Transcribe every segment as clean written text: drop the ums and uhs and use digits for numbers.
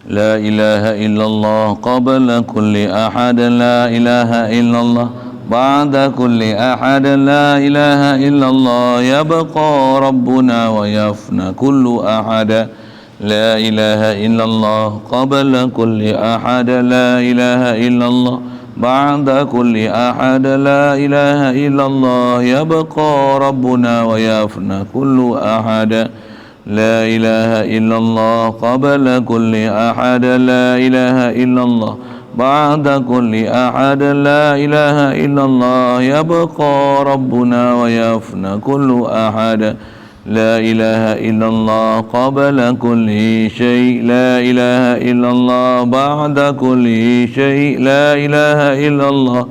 لا إله إلا الله قبل كل أحد لا إله إلا الله بعد كل أحد لا إله إلا الله يبقى ربنا ويفنى كل أحد لا إله إلا الله قبل كل أحد لا إله إلا الله بعد كل أحد لا إله إلا الله يبقى ربنا ويفنى كل أحد لا إله إلا الله قبل كل أحد لا إله إلا الله بعد كل أحد لا إله إلا الله يبقى ربنا ويفنى كل أحد لا إله إلا الله قبل كل شيء لا إله إلا الله بعد كل شيء لا إله إلا الله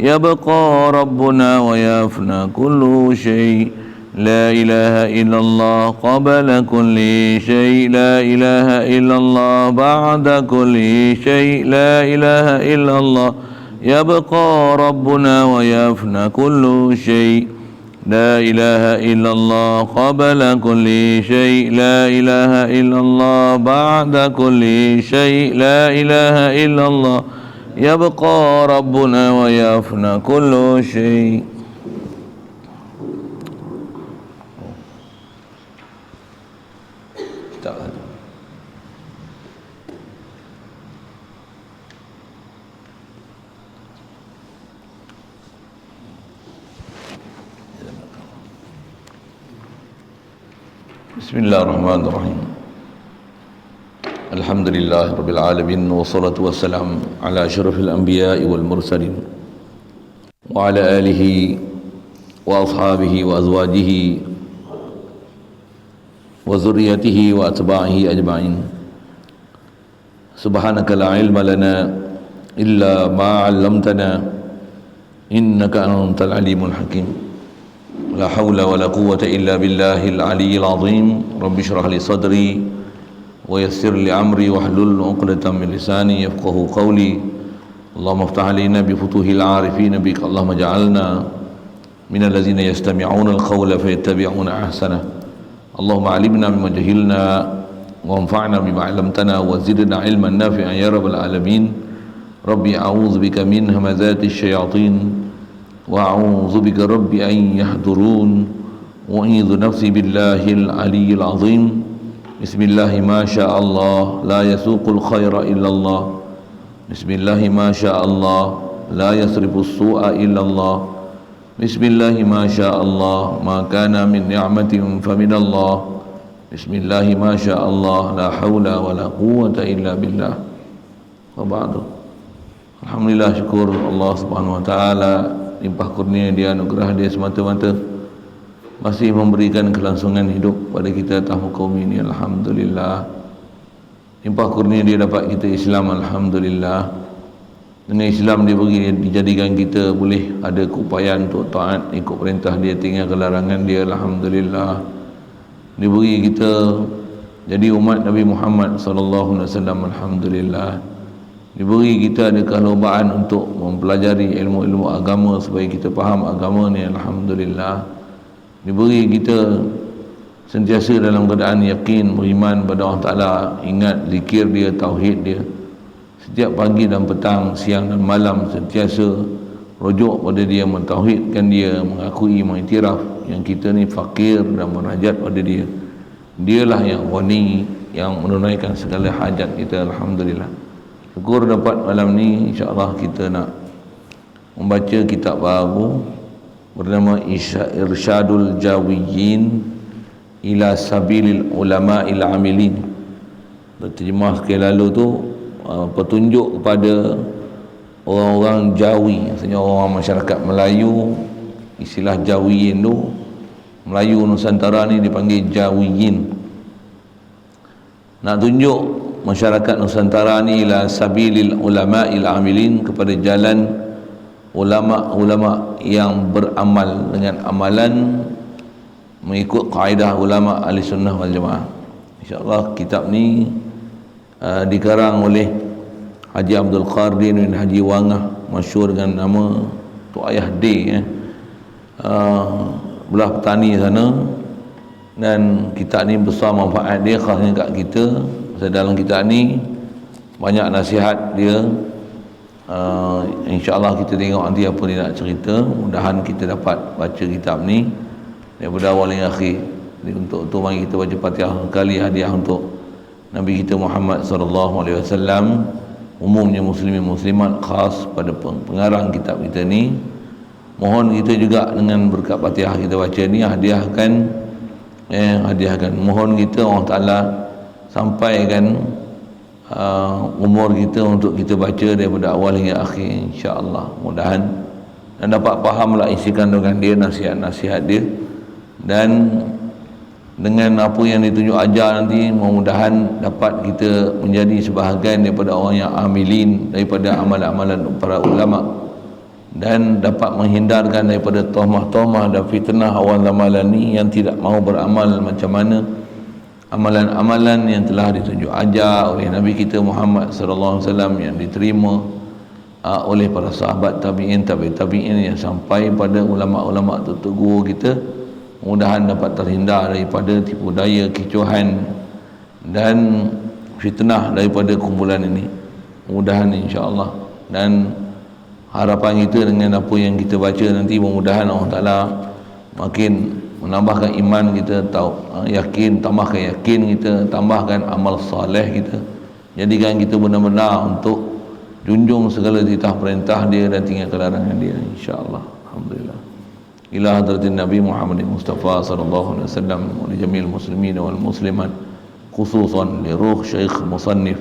يبقى ربنا ويفنى كل شيء لا إله إلا الله قبل كل شيء لا إله إلا الله بعد كل شيء لا إله إلا الله يبقى ربنا ويفنى كل شيء لا إله إلا الله قبل كل شيء لا إله إلا الله بعد كل شيء لا إله إلا الله يبقى ربنا ويفنى كل شيء. Bismillahirrahmanirrahim. Alhamdulillah rabbil alamin wassalatu wassalam ala asyrafil anbiya'i wal mursalin wa ala alihi wa ashabihi wa azwajihi wa zurriyyatihi wa atba'ihi ajma'in. Subhanaka la ilma lana illa ma 'allamtana innaka antal alimul hakim. La hawla wa la quwwata illa billahil aliyyil azim. Rabbi shrah li sadri wa yassir li amri wahlul 'uqdatam min lisani yafqahu qawli. Allahumma iftah 'alaina bi futuhil 'arifin bik. Allahumma ja'alna minal ladzina yastami'una al-qawla fayattabi'una ahsana. Allahumma 'allimna mimma jahilna wa anfa'na bima 'allamtana wa zidna 'ilman nafi'an ya rabbal alamin. Rabbi a'udzu bika min hamazati syayatin wa a'udzu bika rabbi an yahdurun wa a'udzu nafsi billahil aliyyil azim. Bismillahi ma syaa Allah la yasuqul khaira illa Allah. Bismillahi ma syaa Allah la yasrifus su'a illa Allah. Bismillahi ma syaa Allah ma kana min ni'matin fa min Allah. Bismillahi ma syaa Allah la haula wa la quwwata illa billah. Wa ba'du. Alhamdulillah, syukur Allah Subhanahu wa taala, limpah kurnia dia, anugerah dia semata-mata masih memberikan kelangsungan hidup pada kita tamu kaum ini. Alhamdulillah, limpah kurnia dia dapat kita Islam. Alhamdulillah, dengan Islam dia bagi, dijadikan kita boleh ada keupayaan untuk taat, ikut perintah dia, tinggalkan larangan dia. Alhamdulillah, dia bagi kita jadi umat Nabi Muhammad sallallahu alaihi wasallam. Alhamdulillah, diberi kita ada kelobaan untuk mempelajari ilmu-ilmu agama supaya kita faham agama ni. Alhamdulillah, diberi kita sentiasa dalam keadaan yakin, beriman pada Allah Ta'ala, ingat zikir dia, tauhid dia setiap pagi dan petang, siang dan malam, sentiasa rujuk pada dia, mentauhidkan dia, mengakui, mengiktiraf yang kita ni fakir dan munajat pada dia. Dialah yang ghani, yang menunaikan segala hajat kita. Alhamdulillah, syukur dapat malam ni insya-Allah kita nak membaca kitab baru bernama Irsyadul Jawiyyin ila Sabilil Ulama'il Amilin. Terjemah sekali lalu tu petunjuk kepada orang-orang Jawi, maksudnya orang masyarakat Melayu. Istilah Jawiyyin tu, Melayu Nusantara ni dipanggil Jawiyyin. Nak tunjuk masyarakat Nusantara ni ila sabilil ulama'il amilin, kepada jalan ulama-ulama yang beramal dengan amalan mengikut kaedah ulama ahli sunnah wal jamaah. InsyaAllah kitab ni dikarang oleh Haji Abdul Qadir bin Haji Wangah, masyhur dengan nama Tok Ayah D, belah petani sana. Dan kitab ni besar manfaat dia, khasnya kat kita. Dalam kitab ni banyak nasihat dia. InsyaAllah kita tengok nanti apa dia nak cerita. Mudahan kita dapat baca kitab ni daripada awal hingga akhir. Jadi untuk tu mari kita baca Fatihah sekali, hadiah untuk Nabi kita Muhammad sallallahu alaihi wasallam, umumnya muslimin muslimat, khas pada pengarang kitab kita ni. Mohon kita juga dengan berkat Fatihah kita baca ni hadiahkan mohon kita Allah Ta'ala sampaikan umur kita untuk kita baca daripada awal hingga akhir, insya-Allah. Mudahan dan dapat fahamlah isi kandungan dia, nasihat-nasihat dia, dan dengan apa yang ditunjuk ajar nanti mudah-mudahan dapat kita menjadi sebahagian daripada orang yang amilin daripada amalan-amalan para ulama, dan dapat menghindarkan daripada tohmah-tohmah dan fitnah awal amalan ni yang tidak mahu beramal macam mana amalan-amalan yang telah ditunjuk ajar oleh Nabi kita Muhammad sallallahu alaihi wasallam, yang diterima oleh para sahabat tabi'in yang sampai pada ulama-ulama tutup guru kita. Mudahan dapat terhindar daripada tipu daya, kecohan dan fitnah daripada kumpulan ini. Mudahan insya-Allah, dan harapan kita dengan apa yang kita baca nanti, mudah-mudahan Allah Ta'ala makin menambahkan iman kita, tambahkan yakin kita, tambahkan amal soleh kita, jadikan kita benar-benar untuk junjung segala titah perintah dia dan tinggalkan larangan dia, insya-Allah. Alhamdulillah. Ila hadratin Nabi Muhammad Mustafa sallallahu alaihi wasallam wa li jami'il muslimin wal muslimat, khususan li ruh Syekh Musannif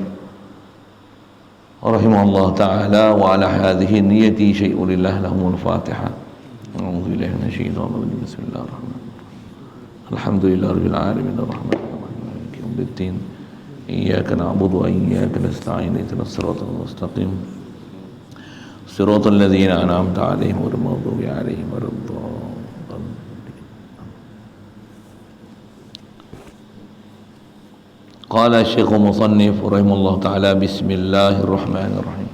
rahimahullah ta'ala, wa ala hadhihi niyyati syai'un lillah lahumul Fatihah. A'udzu billahi minasyaitonir rajim. Bismillahirrahmanirrahim. Alhamdulillahirabbil alamin arrahmanirrahim maliki yaumiddin. Iyyaka na'budu wa iyyaka nasta'in ihdinas siratal mustaqim. Siratal ladzina an'amta 'alaihim ghairil maghdubi 'alaihim waladdallin. Qala Syekh Musannif rahimahullah ta'ala, bismillahirrahmanirrahim.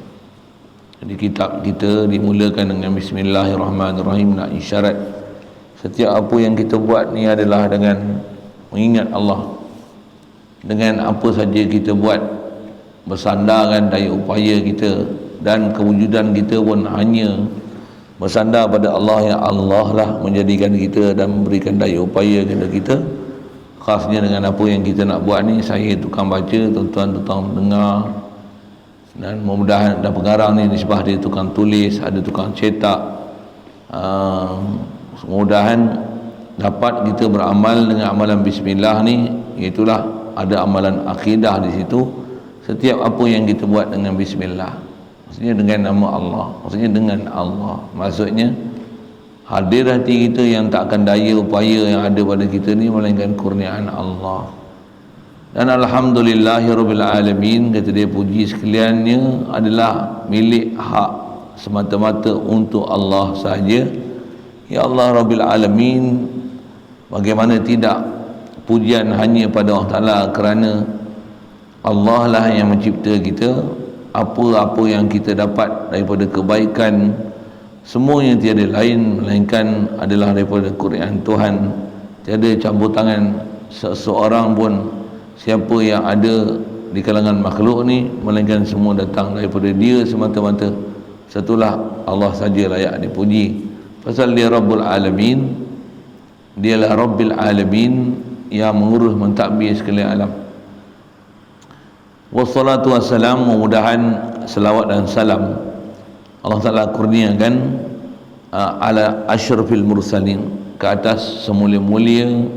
Jadi kitab kita dimulakan dengan bismillahirrahmanirrahim, nak isyarat setiap apa yang kita buat ni adalah dengan mengingat Allah. Dengan apa saja kita buat, bersandarkan daya upaya kita dan kewujudan kita pun hanya bersandar pada Allah, yang Allah lah menjadikan kita dan memberikan daya upaya kepada kita. Khasnya dengan apa yang kita nak buat ni, saya tukang baca, tuan-tuan tukang dengar, dan mudah-mudahan dan pengarang ni nisbah dia tukang tulis, ada tukang cetak. Mudah-mudahan dapat kita beramal dengan amalan bismillah ni, iaitulah ada amalan akidah di situ. Setiap apa yang kita buat dengan bismillah, maksudnya dengan nama Allah, maksudnya dengan Allah, maksudnya hadir hati kita yang tak akan daya upaya yang ada pada kita ni, melainkan kurniaan Allah. Dan alhamdulillahirabbil alamin, kata dia, puji sekaliannya adalah milik hak semata-mata untuk Allah sahaja. Ya Allah Rabbil alamin, bagaimana tidak pujian hanya pada Allah Ta'ala, kerana Allah lah yang mencipta kita. Apa-apa yang kita dapat daripada kebaikan, semuanya tiada lain melainkan adalah daripada kurniaan Tuhan. Tiada campur tangan seseorang pun, siapa yang ada di kalangan makhluk ni, melainkan semua datang daripada Dia semata-mata. Satulah Allah saja layak dipuji, pasal Dia Rabbul Alamin. Dialah Rabbil Alamin, yang mengurus mentadbir sekalian alam. Wassalatu wassalam, mudah-mudahan selawat dan salam Allah Ta'ala kurniakan ala asyrafil mursalin, ke atas semulia-mulia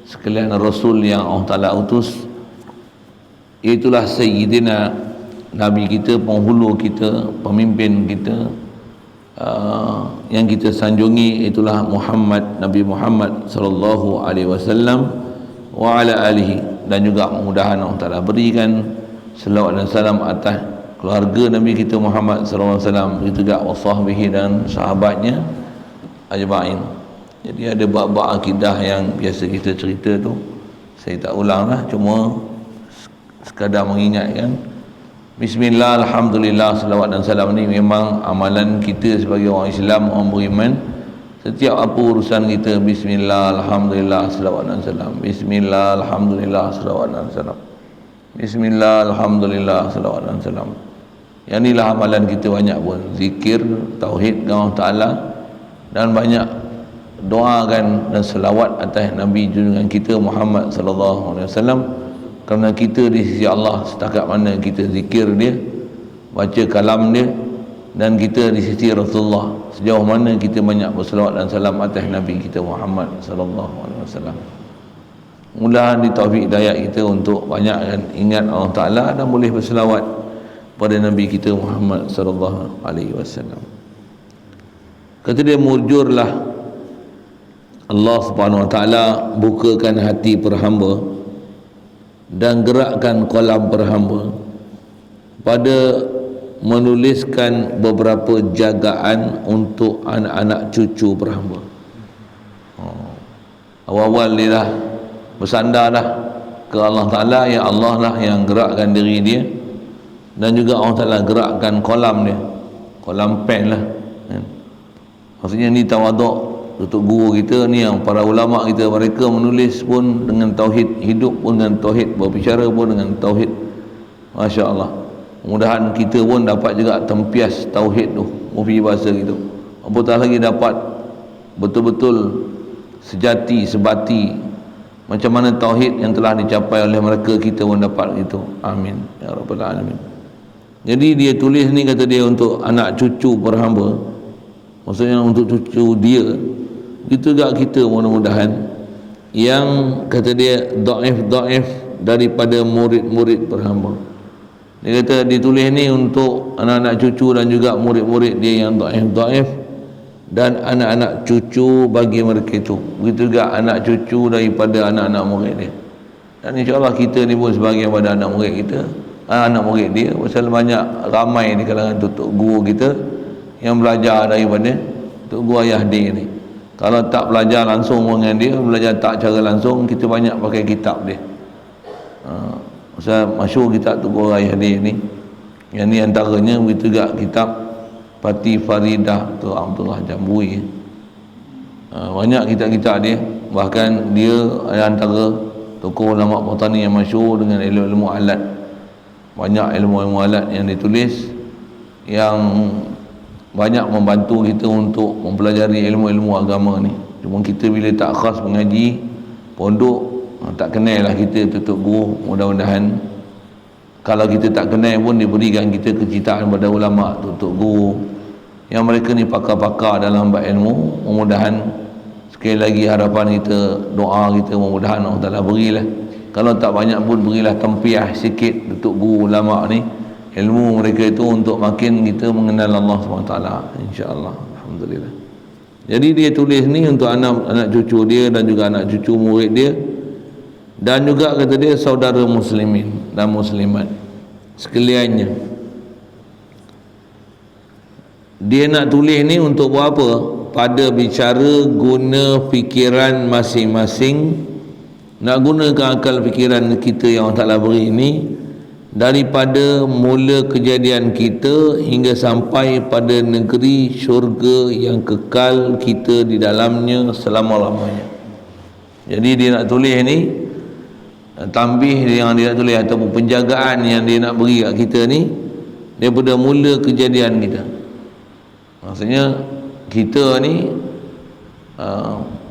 sekalian Rasul yang Allah Ta'ala utus, iaitulah Sayyidina, Nabi kita, penghulu kita, pemimpin kita, yang kita sanjungi, itulah Muhammad, Nabi Muhammad sallallahu alaihi wasallam, wa ala alihi, dan juga mudah-mudahan Allah Ta'ala berikan selawat dan salam atas keluarga Nabi kita Muhammad sallallahu alaihi wasallam, begitu juga wasahbihi dan sahabatnya ajma'in. Jadi ada bab-bab akidah yang biasa kita cerita tu, saya tak ulang lah, cuma sekadar mengingatkan. Bismillah, alhamdulillah, selawat dan salam ni memang amalan kita sebagai orang Islam, orang beriman. Setiap apa urusan kita, bismillah, alhamdulillah, selawat dan salam. Bismillah, alhamdulillah, selawat dan salam. Bismillah, Alhamdulillah, salawat dan salam. Yang inilah amalan kita banyak pun, zikir, tauhid dengan Allah Ta'ala, dan banyak doakan dan selawat atas Nabi junjungan kita Muhammad sallallahu alaihi wasallam, kerana kita di sisi Allah setakat mana kita zikir dia, baca kalam dia, dan kita di sisi Rasulullah sejauh mana kita banyak berselawat dan salam atas Nabi kita Muhammad sallallahu alaihi wasallam. Mudah-mudahan di taufik hidayah kita untuk banyakkan ingat Allah Ta'ala dan boleh berselawat pada Nabi kita Muhammad sallallahu alaihi wasallam. Kata dia, murjurlah Allah Subhanahu Wa Ta'ala bukakan hati perhamba dan gerakkan kolam perhamba pada menuliskan beberapa jagaan untuk anak-anak cucu perhamba. Awal-awal dia dah bersandar dah ke Allah Ta'ala, ya Allah lah yang gerakkan diri dia, dan juga Allah Ta'ala gerakkan kolam dia, kolam pen lah kan? Maksudnya ni tawaduk untuk guru kita ni, yang para ulama kita, mereka menulis pun dengan tauhid, hidup pun dengan tauhid, berbicara pun dengan tauhid. Masya Allah, mudah-mudahan kita pun dapat juga tempias tauhid tu, mufi bahasa gitu, apatah lagi dapat betul-betul sejati, sebati macam mana tauhid yang telah dicapai oleh mereka, kita pun dapat itu. Amin ya rabbal alamin. Jadi dia tulis ni, kata dia, untuk anak cucu perhamba, maksudnya untuk cucu dia. Gitu juga kita mudah-mudahan yang, kata dia, dhaif daripada murid-murid perhamba. Dia kata ditulis ni untuk anak-anak cucu dan juga murid-murid dia yang dhaif dan anak-anak cucu bagi mereka itu. Begitu juga anak cucu daripada anak-anak murid dia. Dan insya-Allah kita ni pun sebagai pada anak murid kita, anak murid dia. Pasal banyak ramai di kalangan tutup guru kita yang belajar daripada tok guru ayah dia ni. Kalau tak belajar langsung dengan dia, belajar tak cara langsung, kita banyak pakai kitab dia. Pasal masyhur kitab tok guru ayah dia ni. Yang ni antaranya, begitu juga kitab Pati Faridah tu Abdullah Jambui. Banyak kitab-kitab dia, bahkan dia antara tokoh ulama botani yang masyhur dengan ilmu-ilmu alat. Banyak ilmu-ilmu alat yang ditulis yang banyak membantu kita untuk mempelajari ilmu-ilmu agama ni. Cuma kita bila tak khas mengaji pondok, tak kenal lah kita tutup guru. Mudah-mudahan kalau kita tak kenal pun diberikan kita kecintaan pada ulama tutup guru yang mereka ni pakar-pakar dalam bab ilmu. Mudah-mudahan sekali lagi harapan kita, doa kita, mudah-mudahan Allah Ta'ala berilah, kalau tak banyak pun berilah tempiah sikit tutup guru ulama ni, ilmu mereka itu untuk makin kita mengenal Allah SWT, insya-Allah. Alhamdulillah. Jadi dia tulis ni untuk anak cucu dia dan juga anak cucu murid dia, dan juga kata dia saudara muslimin dan muslimat sekaliannya. Dia nak tulis ni untuk buat apa? Pada bicara guna fikiran masing-masing, nak gunakan akal fikiran kita yang Allah Ta'ala beri ini, daripada mula kejadian kita hingga sampai pada negeri syurga yang kekal kita di dalamnya selama-lamanya. Jadi dia nak tulis ni, tambih yang dia nak tulis ataupun penjagaan yang dia nak beri kat kita ni, daripada mula kejadian kita. Maksudnya kita ni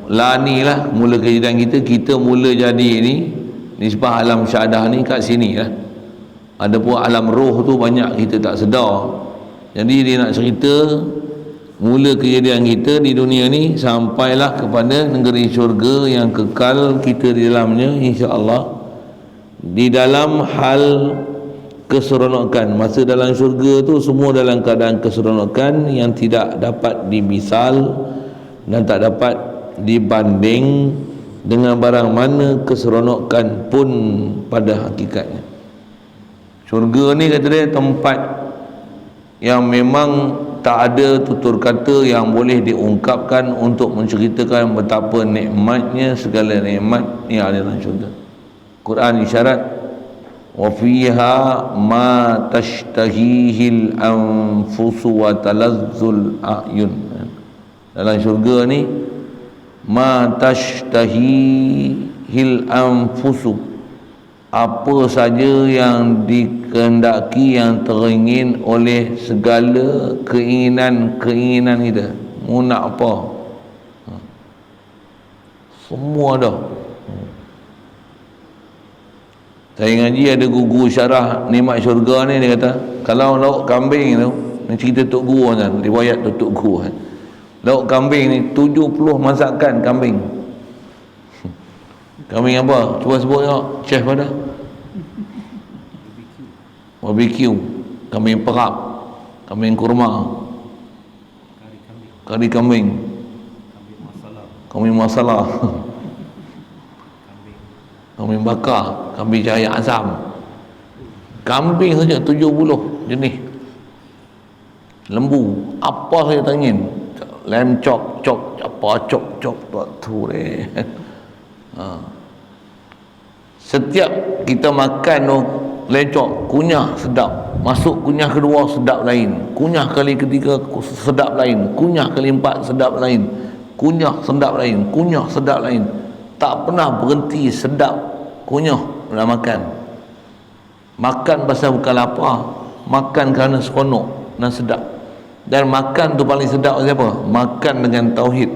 lani lah mula kejadian kita mula jadi ni, nisbah alam syahadah ni kat sini lah. Ada pun alam roh tu banyak kita tak sedar. Jadi dia nak cerita mula kejadian kita di dunia ni sampailah kepada negeri syurga yang kekal kita di dalamnya, insya-Allah, di dalam hal keseronokan. Masa dalam syurga tu semua dalam keadaan keseronokan yang tidak dapat dimisal dan tak dapat dibanding dengan barang mana keseronokan pun pada hakikatnya. Syurga ni kata dia tempat yang memang tak ada tutur kata yang boleh diungkapkan untuk menceritakan betapa nikmatnya segala nikmat yang ada dalam syurga. Quran isyarat, wa fiha ma tashtahihil anfusu wa talazzul a'yun. Dalam syurga ni ma tashtahihil anfusu, apa saja yang dikehendaki, yang teringin oleh segala keinginan kita. Mu nak apa? Semua dah. Saya ngaji ada guru syarah nikmat syurga ni, dia kata kalau lauk kambing tu, ni cerita Tok Guru kan, riwayat tu Tok Guru kan. Lauk kambing ni 70 masakan kambing. Kambing apa? Cuba sebut tengok, chef pada. Barbecue, kambing perap, kambing kurma, kari kambing, kambing masalah, kambing bakar, kambing cahaya asam. Kambing saja 70 jenis. Lembu, apa saya tangin? Lamb chop, apa chop tu deh. Setiap kita makan tu lecok, kunyah sedap, masuk kunyah kedua sedap lain, kunyah kali ketiga sedap lain, kunyah kali empat sedap lain, kunyah sedap lain, kunyah sedap lain, tak pernah berhenti sedap kunyah nak makan pasal bukan lapar, makan kerana seronok dan sedap. Dan makan tu paling sedap siapa? Makan dengan tauhid,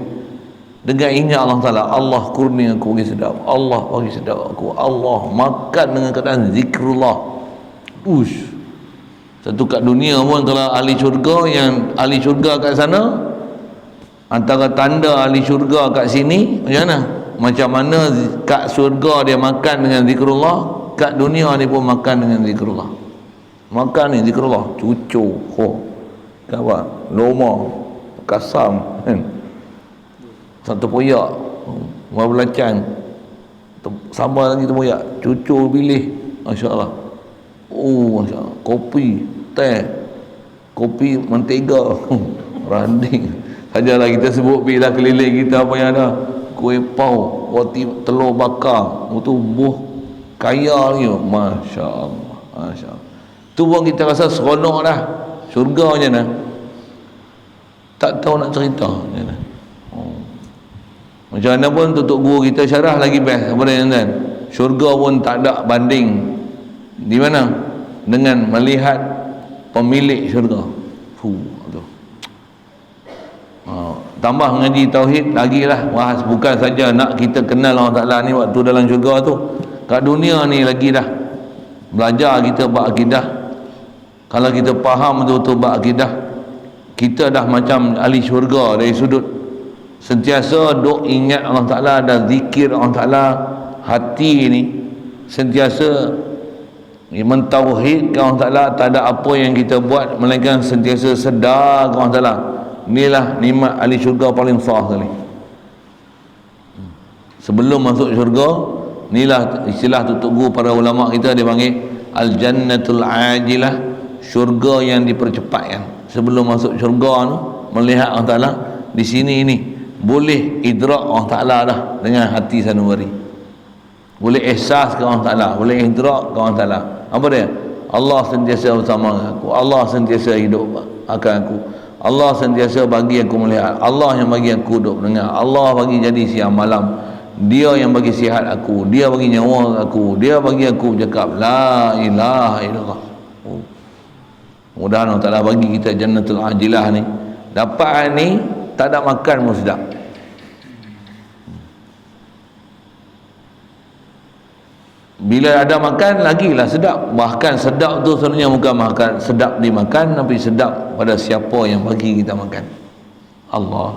dengan ingat Allah Ta'ala. Allah kurni aku bagi sedap, Allah bagi sedap aku, Allah makan dengan keadaan zikrullah. Satu kat dunia pun kalau ahli syurga, yang ahli syurga kat sana, antara tanda ahli syurga kat sini macam mana? Macam mana kat syurga dia makan dengan zikrullah, kat dunia ni pun makan dengan zikrullah. Makan ni zikrullah, cucu, apa? Loma, kasam, satu poyak, buah belacan, sambal lagi tempoyak, cucu pilih, masya-Allah. Masya-Allah. Kopi, teh, kopi mentega, randing. Sajalah kita sebut bila keliling kita apa yang ada. Kuih pau, roti telur bakar, itu buah kaya ni, masya-Allah, masya-Allah. Tu pun kita rasa seronok dah. Syurga macam mana? Tak tahu nak cerita macam mana. Macam mana pun tutup guru kita syarah lagi best apa dia kan. Syurga pun tak ada banding di mana dengan melihat pemilik syurga. Tu. Tambah mengaji tauhid lagilah, bahas bukan saja nak kita kenal Allah Taala ni waktu dalam syurga tu. Kat dunia ni lagi dah belajar kita bab akidah. Kalau kita faham betul-betul bab akidah, kita dah macam ahli syurga dari sudut sentiasa duk ingat Allah Ta'ala dan zikir Allah Ta'ala. Hati ni sentiasa mentauhidkan Allah Ta'ala, tak ada apa yang kita buat melainkan sentiasa sedar Allah Ta'ala. Inilah nikmat ahli syurga paling besar sekali. Sebelum masuk syurga, inilah istilah tutup guru para ulama kita, dia panggil al-jannatul ajilah, syurga yang dipercepatkan. Sebelum masuk syurga tu, melihat Allah Ta'ala di sini ini, boleh idrak Allah Ta'ala dah dengan hati sanubari, boleh ihsas ke Allah Ta'ala, boleh idrak ke Allah Ta'ala. Apa dia? Allah sentiasa bersama aku, Allah sentiasa hidup akan aku, Allah sentiasa bagi aku melihat, Allah yang bagi aku duduk mendengar, Allah bagi jadi siang malam, Dia yang bagi sihat aku, Dia bagi nyawa aku, Dia bagi aku bercakap la ilaha illallah. Mudah-mudahan Allah Ta'ala bagi kita jannatul ajilah ni. Dapat ni tak ada makan pun sedap. Bila ada makan lagilah sedap. Bahkan sedap tu sebenarnya bukan makan sedap dimakan, tapi sedap pada siapa yang bagi kita makan, Allah.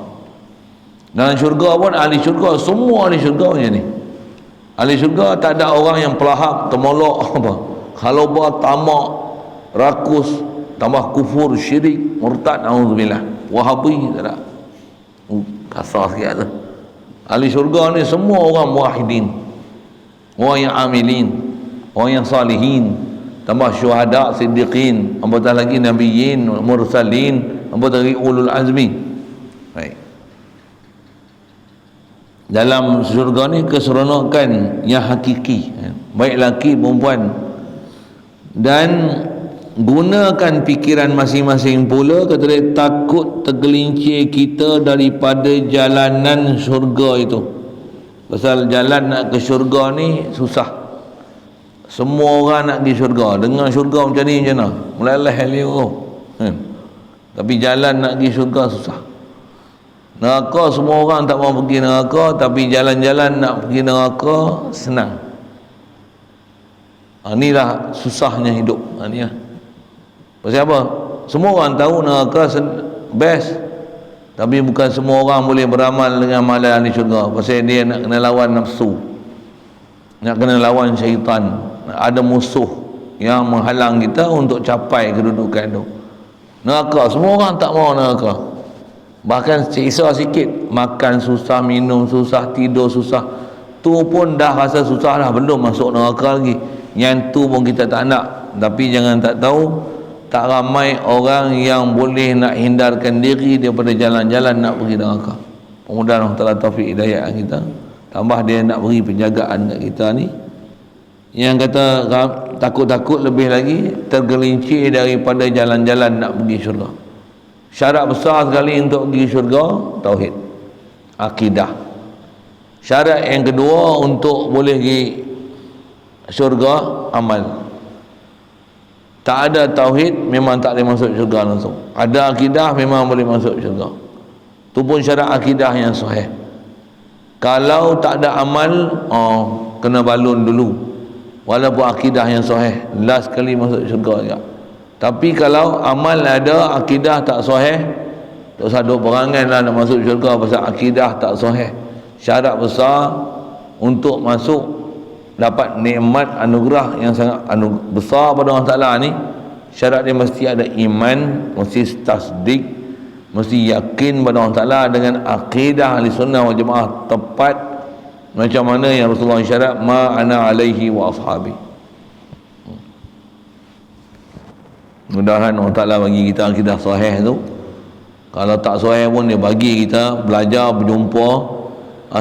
Dalam syurga pun ahli syurga, semua ahli syurga macam ni. Ahli syurga tak ada orang yang pelahap, temolok apa, khalabah, tamak, rakus, tambah kufur, syirik, murtad, auzubillah, wahabi, tak ada. Kasar sikit tu. Ahli syurga ni semua orang muwahhidin, orang yang amilin, orang yang salihin, tambah syuhada, siddiqin, apatah lagi nabiyyin, mursalin, apatah lagi ulul azmi. Baik. Dalam syurga ni keseronokan yang hakiki, baik laki perempuan. Dan gunakan fikiran masing-masing pula, kata dia, takut tergelincir kita daripada jalanan syurga itu. Pasal jalan nak ke syurga ni susah. Semua orang nak pergi syurga. Dengar syurga macam ni macam mana? Meleleh liur. Tapi jalan nak pergi syurga susah. Neraka semua orang tak mau pergi neraka, tapi jalan-jalan nak pergi neraka senang. Inilah susahnya hidup. Ni lah. Pasal apa? Semua orang tahu neraka best, tapi bukan semua orang boleh beramal dengan amalan ahli syurga. Pasal dia nak kena lawan nafsu, nak kena lawan syaitan. Ada musuh yang menghalang kita untuk capai kedudukan itu. Neraka, semua orang tak mau neraka. Bahkan siksa sikit, makan susah, minum susah, tidur susah, tu pun dah rasa susah dah, belum masuk neraka lagi. Yang tu pun kita tak nak. Tapi jangan tak tahu, tak ramai orang yang boleh nak hindarkan diri daripada jalan-jalan nak pergi neraka. Mudah-mudahan Allah Ta'ala taufik hidayah kita. Tambah dia nak beri penjagaan kat kita ni. Yang kata takut-takut lebih lagi, tergelincir daripada jalan-jalan nak pergi syurga. Syarat besar sekali untuk pergi syurga, tauhid, akidah. Syarat yang kedua untuk boleh pergi syurga, amal. Tak ada tauhid memang tak boleh masuk syurga langsung. Ada akidah memang boleh masuk syurga. Tu pun syarat akidah yang sahih. Kalau tak ada amal, kena balun dulu. Walaupun akidah yang sahih, last kali masuk syurga juga. Tapi kalau amal ada, akidah tak sahih, tak usah duk berangan lah nak masuk syurga pasal akidah tak sahih. Syarat besar untuk masuk dapat nikmat anugerah yang sangat besar pada Allah Ta'ala ni, syarat dia mesti ada iman, mesti tasdik, mesti yakin pada Allah Ta'ala dengan akidah ahli sunnah wal jamaah tepat macam mana yang Rasulullah syarat, ma ana alaihi wa ashabi. Mudah-mudahan Allah Ta'ala bagi kita akidah sahih tu. Kalau tak sahih pun dia bagi kita belajar, berjumpa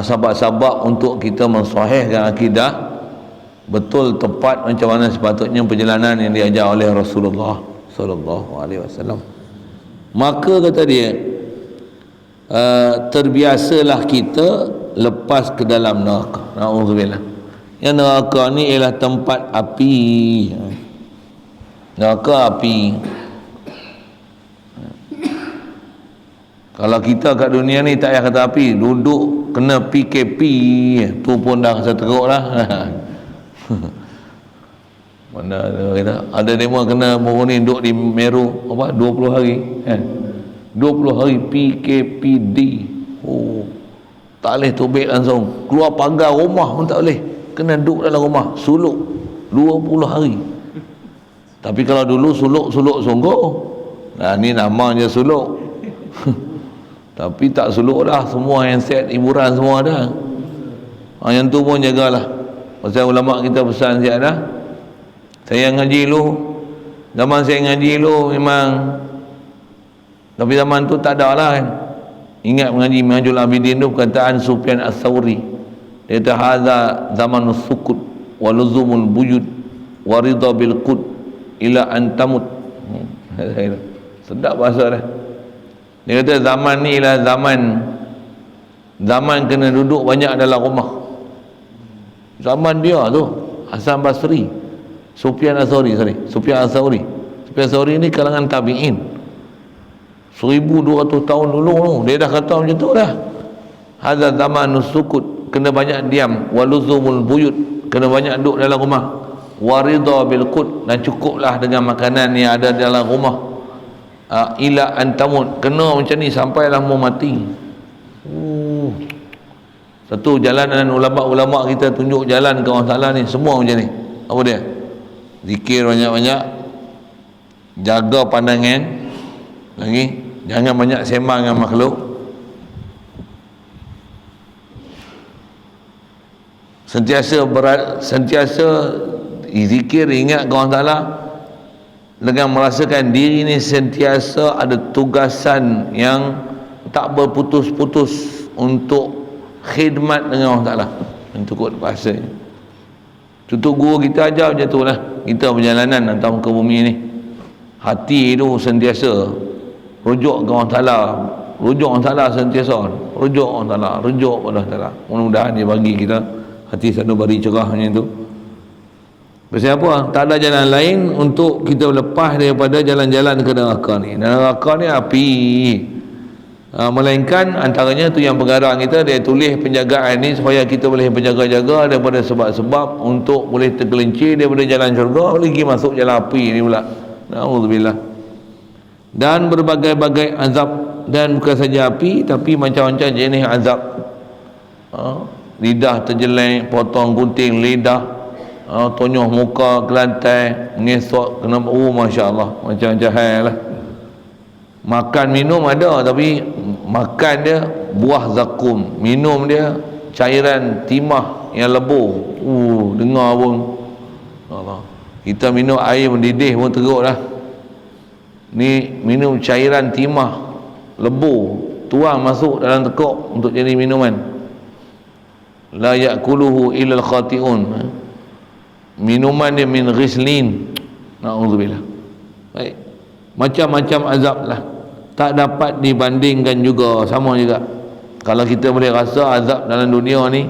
sabab-sabab untuk kita mensahihkan akidah betul tepat macam mana sepatutnya perjalanan yang diajar oleh Rasulullah sallallahu alaihi wasallam. Maka kata dia, terbiasalah kita lepas ke dalam neraka. Nauzubillah. Yang neraka ni ialah tempat api. Neraka api. Kalau kita kat dunia ni tak payah kata api, duduk kena PKP tu pun dah rasa teruk lah. Mana ada demo kena ni duduk di Meru apa 20 hari 20 hari PKPD. Tak boleh tubik langsung, keluar pagar rumah pun tak boleh, kena duduk dalam rumah suluk 20 hari. Tapi kalau dulu suluk sungguh, nah ni namanya suluk. Tapi tak suluk dah, semua handset hiburan semua dah. Yang tu pun jagalah. Pasal ulama kita pesan siap dah. Saya ngaji dulu, zaman saya ngaji dulu memang, tapi zaman tu tak ada lah kan. Ingat mengaji Minhajul Abidin tu perkataan Sufyan Ats-Tsauri. Dia kata hadza zamanus sukut wa luzumul buyut wa ridha bil qud ila an tamut. Sedap bahasa dah. Dia kata zaman ni ialah zaman kena duduk banyak dalam rumah. Zaman dia tu Hasan Basri, Sufyan Ats-Tsauri ni kalangan tabi'in 1200 tahun dulu tu. Dia dah kata macam tu dah. Hadza zamanus sukut, kena banyak diam, waluzumul buyut, kena banyak duduk dalam rumah, waridha bil qut, dan cukuplah dengan makanan yang ada dalam rumah, ila antamut, kena macam ni sampailah mau mati. Satu jalanan ulama-ulama kita tunjuk jalan ke Allah Ta'ala ni semua macam ni. Apa dia? Zikir banyak-banyak, jaga pandangan lagi, jangan banyak sembang dengan makhluk, sentiasa zikir, ingat ke Allah Ta'ala dengan merasakan diri ni sentiasa ada tugasan yang tak berputus-putus untuk khidmat dengan Allah Ta'ala. Itu kot bahasa ni. Tutup guru kita ajar macam tu lah. Kita perjalanan atas muka bumi ni, hati tu sentiasa rujuk ke Allah Ta'ala, rujuk Allah Ta'ala sentiasa, rujuk Allah Ta'ala, rujuk pada Allah Ta'ala. Mudah-mudahan dia bagi kita hati sanubari cerah macam tu. Pasal apa? Tak ada jalan lain untuk kita lepas daripada jalan-jalan ke neraka ni. Neraka ni api. Melainkan antaranya tu yang pengarang kita, dia tulis penjagaan ni supaya kita boleh berjaga-jaga daripada sebab-sebab untuk boleh tergelincir daripada jalan syurga, boleh pergi masuk jalan api ni pula. Na'udzubillah. Dan berbagai-bagai azab, dan bukan saja api tapi macam-macam jenis azab. Lidah terjeleng, potong gunting lidah, tonyoh muka ke lantai, mengesok kena Masya Allah, macam-macam hal lah. Makan minum ada, tapi makan dia buah zakum, minum dia cairan timah yang lebur. Dengar pun Allah. Kita minum air mendidih pun teruk lah. Ni minum cairan timah lebur, tuang masuk dalam tekuk untuk jadi minuman. La ya'kuluhu illal khati'un. Minuman dia min ghislin. Na'udzubillah. Baik, macam-macam azab lah, tak dapat dibandingkan juga. Sama juga kalau kita boleh rasa azab dalam dunia ni,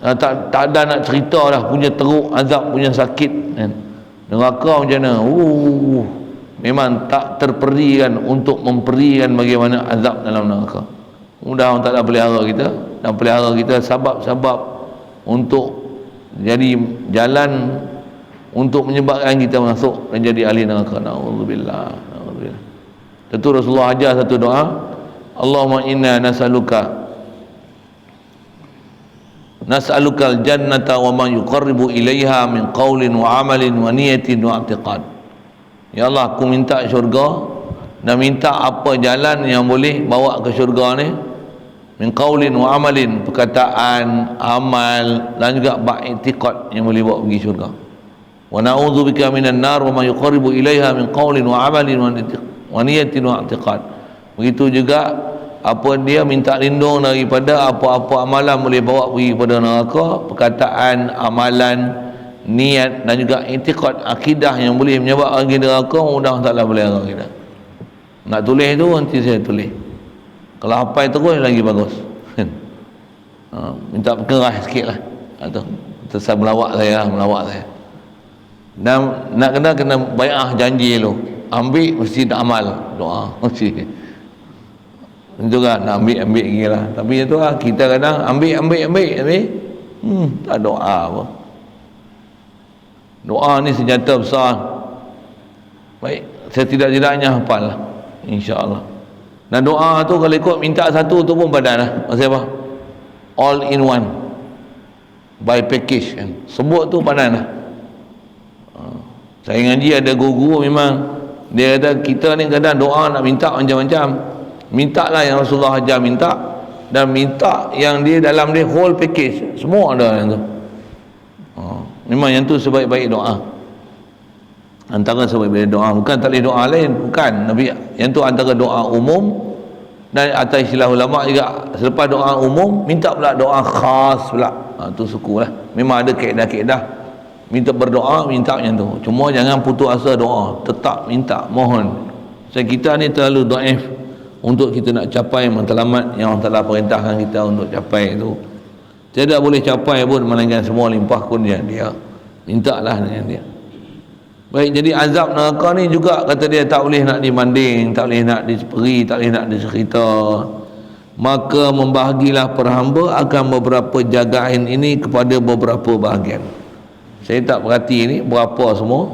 tak ada nak cerita dah punya teruk azab, punya sakit kan. Neraka macam mana, memang tak terperikan untuk memperikan bagaimana azab dalam neraka. Mudah Allah Ta'ala pelihara kita, dan pelihara kita sebab-sebab untuk jadi jalan untuk menyebabkan kita masuk dan jadi ahli neraka. Na'udzubillah. Na'udzubillah. Tentu Rasulullah ajar satu doa, Allahumma inna nas'alukal jannata wa ma yuqarribu ilaiha min qawlin wa amalin wa niyatin wa i'tiqad. Ya Allah, aku minta syurga dan minta apa jalan yang boleh bawa ke syurga ni, min qaulin wa amalin, perkataan, amal, dan juga i'tiqad yang boleh bawa pergi syurga. Wa na'udzubika minan nar wa ma yuqarribu ilaiha min qaulin wa amalin wa niyatin wa i'tiqad. Begitu juga apa dia minta lindung daripada apa-apa amalan boleh bawa pergi kepada neraka, perkataan, amalan, niat, dan juga i'tiqad, akidah yang boleh menyebabkan pergi neraka. Mudah tak boleh arah kita. Nak tulis tu nanti saya tulis. Kalau hafal terus lagi bagus. Minta berkeras sikit lah. Terus melawak saya. Dan nak kena bai'ah janji tu. Ambil mesti nak amal. Doa mesti. Itu kan nak ambil lagi lah. Tapi itu lah, kita kadang ambil. Tak doa apa. Doa ni senjata besar. Baik, saya tidak-tidaknya hafal lah, insya-Allah. Dan doa tu kalau ikut minta satu tu pun padan lah. Maksud apa? All in one, by package kan. Sebut tu padan lah. Saya ngaji ada guru memang dia kata kita ni kadang doa nak minta macam-macam. Minta lah yang Rasulullah ajar minta, dan minta yang dia dalam dia whole package, semua ada yang tu. Memang yang tu sebaik-baik doa. Antara sebaik-baik doa, bukan tak boleh doa lain, bukan. Nabi yang tu antara doa umum, dan atas istilah ulama juga selepas doa umum minta pula doa khas pula. Tu suku lah. Memang ada kaedah-kaedah minta berdoa, minta macam tu. Cuma jangan putus asa doa, tetap minta, mohon. Sebab kita ni terlalu dhaif untuk kita nak capai matlamat yang Allah Ta'ala perintahkan kita untuk capai itu. Tidak boleh capai pun melainkan semua limpah kurnia dia. Mintalah dengan dia. Baik, jadi azab neraka ni juga kata dia tak boleh nak dibanding, tak boleh nak diperi, tak boleh nak dicerita. Maka membahagilah perhamba akan beberapa jagaan ini kepada beberapa bahagian. Saya tak perhati ni berapa semua.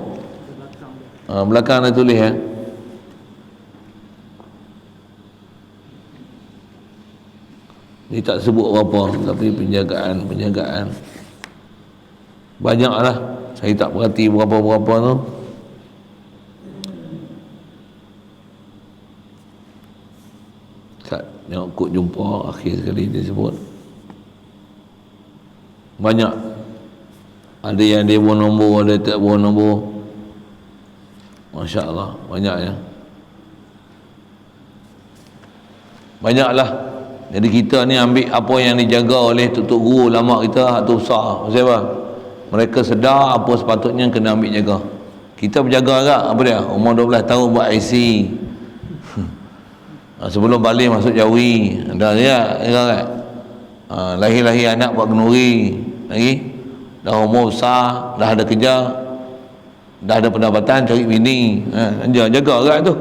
Belakang dia tulis ya. Dia tak sebut berapa, tapi penjagaan banyaklah. Saya tak perhati berapa-berapa tu. Tak tengok kod jumpa akhir sekali dia sebut banyak. Ada yang dia buat nombor, ada tak buat nombor. Masya Allah, banyaknya. Banyaklah. Jadi kita ni ambil apa yang dijaga oleh tutup guru ulama kita, itu besar. Maksud apa? Mereka sedar apa sepatutnya kena ambil jaga. Kita berjaga agak apa dia? Umur 12 tahun buat IC. Sebelum balik masuk Jawi. Dah ya kan? Lahir-lahir anak buat kenuri. Lagi dah umur besar, dah ada kerja, dah ada pendapatan, cari bini, jaga orang tu.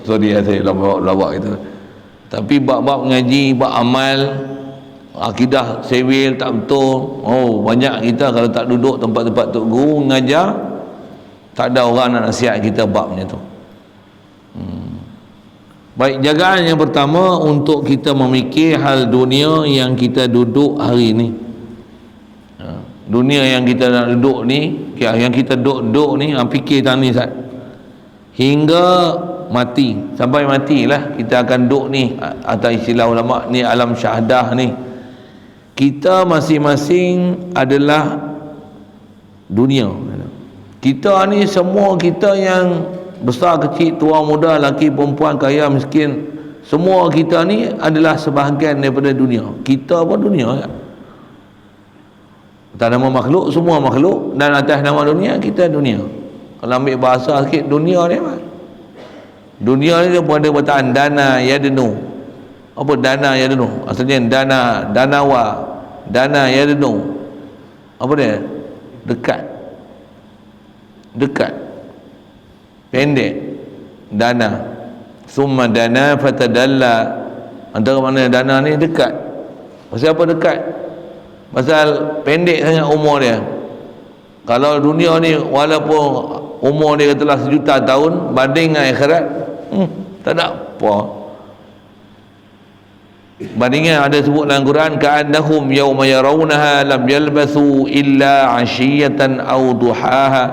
Sorry saya lawak gitu. Tapi bab-bab ngaji, bab amal, akidah sewil tak betul. Oh, banyak kita kalau tak duduk tempat-tempat tok guru mengajar, tak ada orang nak nasihat kita babnya tu. Baik, jagaan yang pertama untuk kita memikir hal dunia yang kita duduk hari ni. Dunia yang kita nak duduk ni, yang kita duduk ni, fikir tang ni Ustaz. Hingga mati, sampai matilah kita akan duduk ni, atau istilah ulama ni alam syahadah ni. Kita masing-masing adalah dunia. Kita ni semua, kita yang besar kecil, tua muda, lelaki perempuan, kaya miskin, semua kita ni adalah sebahagian daripada dunia. Kita pun dunia kan? Atas nama makhluk, semua makhluk, dan atas nama dunia, kita dunia. Kalau ambil bahasa sikit, dunia ni apa? Dunia ni dia pun ada perkataan dana yadnu. Apa dana yadnu? Asalnya danawa, dana yadnu. Apa dia? Dekat, pendek, dana. Summa dana fatadalla. Antara mana dana ni dekat. Pasal apa dekat? Pasal pendek sangat umur dia. Kalau dunia ni walaupun umur dia telah 1,000,000 tahun, banding dengan akhirat, tak ada apa. Bandingnya ada sebut dalam Quran, ka'annahum yawma yarawnaha lam yalbathu illa 'ashiyatan aw duhaha.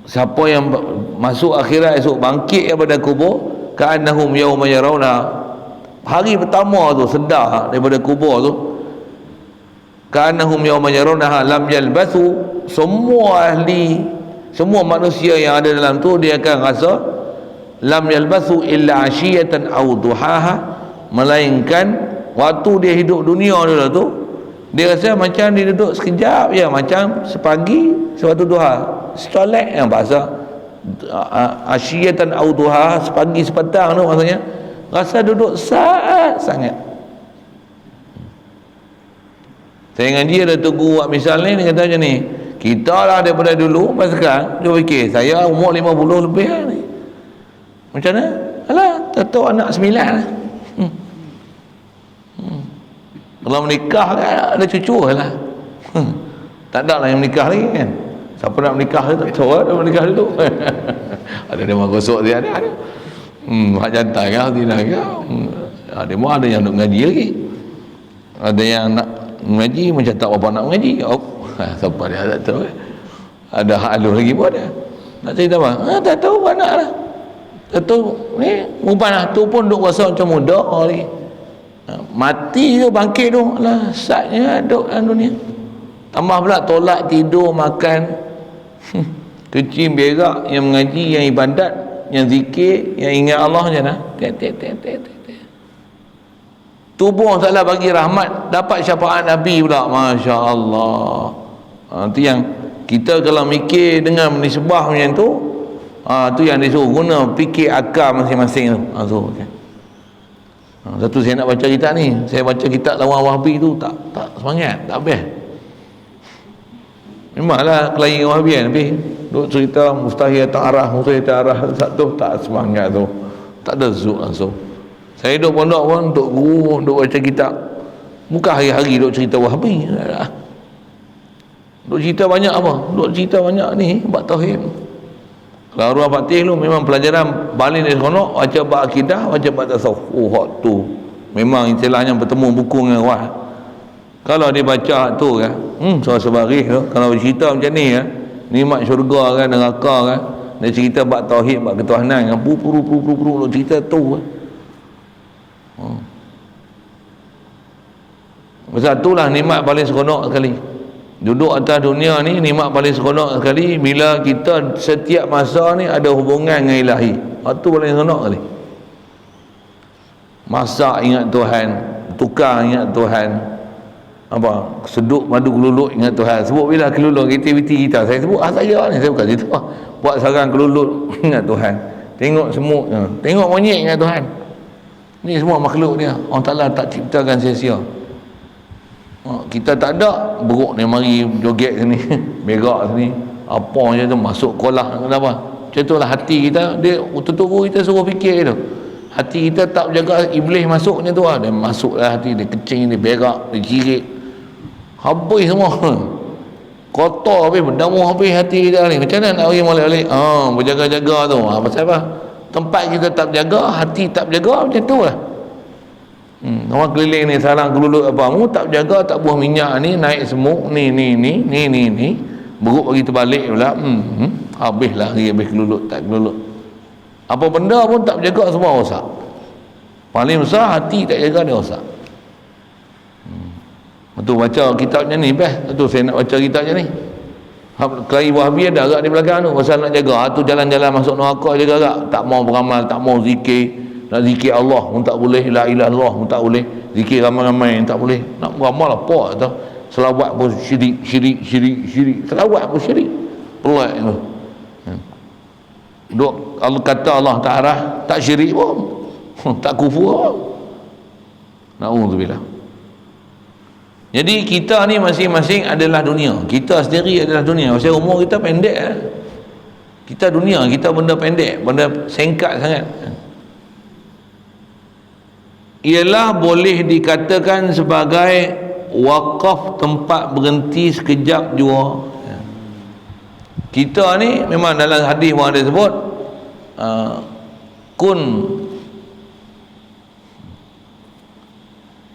Siapa yang masuk akhirat esok, bangkit daripada kubur, ka'annahum yawma yarawna, hari pertama tu sedar daripada kubur tu, ka'annahum yawma yarawnaha lam yalbathu, semua ahli, semua manusia yang ada dalam tu dia akan rasa lam yalbathu illa 'ashiyatan aw duhaha, melainkan waktu dia hidup dunia dulu tu dia rasa macam dia duduk sekejap je, macam sepagi sewaktu duha, setolek yang bahasa asyiyatan au duha, sepagi sepetang tu maksudnya rasa duduk saat sangat. Saya dengan dia dah tunggu buat misal ni, dia kata macam ni, kita lah daripada dulu sampai sekarang, dia fikir saya umur 50 lebih lah ni, macam mana? Alah, tahu anak 9 lah. Kalau menikah kan ada cucu lah. Tak ada lah yang menikah lagi kan. Siapa nak menikah tu tak tahu ada menikah tu. Ada dia gosok dia ada. Hak jantan kan tidak kan. Ada mau ada yang nak mengaji lagi. Ada yang nak mengaji macam tak apa nak mengaji. Oh, siapa dia tak tahu. Ada hak alus lagi pun ada. Nak cerita apa? Tak tahu anak lah. Tak tahu ni umpan tu pun duk rasa macam muda lagi. Mati tu bangkit tu lah satnya duduk dalam dunia, tambah pula tolak tidur makan kecil berak, yang mengaji, yang ibadat, yang zikir, yang ingat Allah je lah. Tubuh taklah bagi rahmat, dapat syafaat Nabi pula, Masya Allah. Itu yang kita kalau mikir dengan menisbah macam tu, tu yang disuruh guna fikir akal masing-masing tu. Okay. Satu saya nak baca kitab ni, saya baca kitab lawan Wahbi tu tak semangat, tak habis. Memanglah kelain Wahbi kan, tapi duk cerita mustahil ta'arah satu tak semangat tu, tak ada zuk langsung. Saya duk pondok pun duk guru, duk baca kitab, bukan hari-hari duk cerita Wahbi. Duk cerita banyak apa? Duk cerita banyak ni bab tauhid. Kalau Arwah Fatih lu memang pelajaran balik dari seronok, baca bab akidah, baca bab tasawuf. Hak tu memang istilahnya bertemu buku dengan Arwah. Kalau dia baca tu kan, sebaris tu, kalau cerita macam ni kan, nikmat syurga kan, neraka kan, dia cerita bab tauhid, bab ketuhanan kan, puru cerita tu kan. Pasal itulah nikmat paling seronok sekali. Duduk atas dunia ni nikmat paling seronok sekali bila kita setiap masa ni ada hubungan dengan ilahi. Itu paling seronok sekali. Masak ingat Tuhan, tukar ingat Tuhan, apa, seduk madu kelulut ingat Tuhan. Sebut bila kelulut aktiviti kita, saya sebut saya ni, saya bukan cerita buat sarang kelulut ingat Tuhan. Tengok semut, tengok monyet ingat Tuhan. Ni semua makhluk dia, Allah Ta'ala tak ciptakan sia-sia. kita tak ada, beruk ni mari joget sini berak sini apa je tu, masuk kolah kenapa. Macam tu lah hati kita, dia tutup kita suruh fikir tu. Hati kita tak jaga, iblis masuk macam tu lah, dia masuklah hati, dia kecing, dia berak, dia jirit, habis semua kotor habis, berdamuh habis hati kita ni. Macam mana nak pergi molek-molek? Berjaga-jaga tu. Pasal apa? Tempat kita tak berjaga, hati tak berjaga, macam tu lah. Orang keliling ni sarang kelulut apa mu tak berjaga, tak buah minyak ni, naik semut ni beruk bagi terbalik pula. Habislah hari, habis kelulut tak kelulut. Apa benda pun tak berjaga, semua rosak. Paling besar hati tak jaga, dia rosak. Tu baca kitab macam ni best. Tu saya nak baca kitab macam ni. Kelai Wahabi ada agak di belakang tu, pasal nak jaga. Tu jalan-jalan masuk neraka jaga agak. Tak mau beramal, tak mau zikir. Nak zikir Allah pun tak boleh, la ilaha illallah pun tak boleh, zikir ramai-ramai tak boleh. Nak beramal apa tu? Selawat pun syirik. Selawat pun syirik. Pelik tu. Duk Allah kata Allah tak arah, tak syirik pun. Tak kufur pun. Na'udzubillah. Jadi kita ni masing-masing adalah dunia. Kita sendiri adalah dunia. Pasal umur kita pendek kita dunia, kita benda pendek, benda singkat sangat. Ialah boleh dikatakan sebagai wakaf, tempat berhenti sekejap jua. Kita ni memang dalam hadis pun ada sebut kun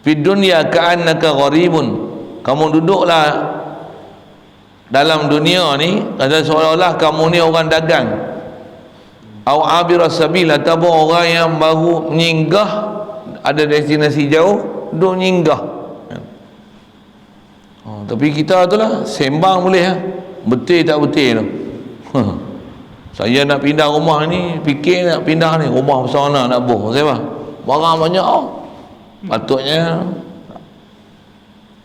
fid dunya ka'annaka gharibun, kamu duduklah dalam dunia ni seolah-olah kamu ni orang dagang, au abiras sabil, ataupun orang yang baru menyinggah, ada destinasi jauh, duduk nyinggah. Tapi kita tu lah sembang boleh betul tak betul tu. Saya nak pindah rumah ni, fikir nak pindah ni, rumah besar nak buh, sebab barang banyak patutnya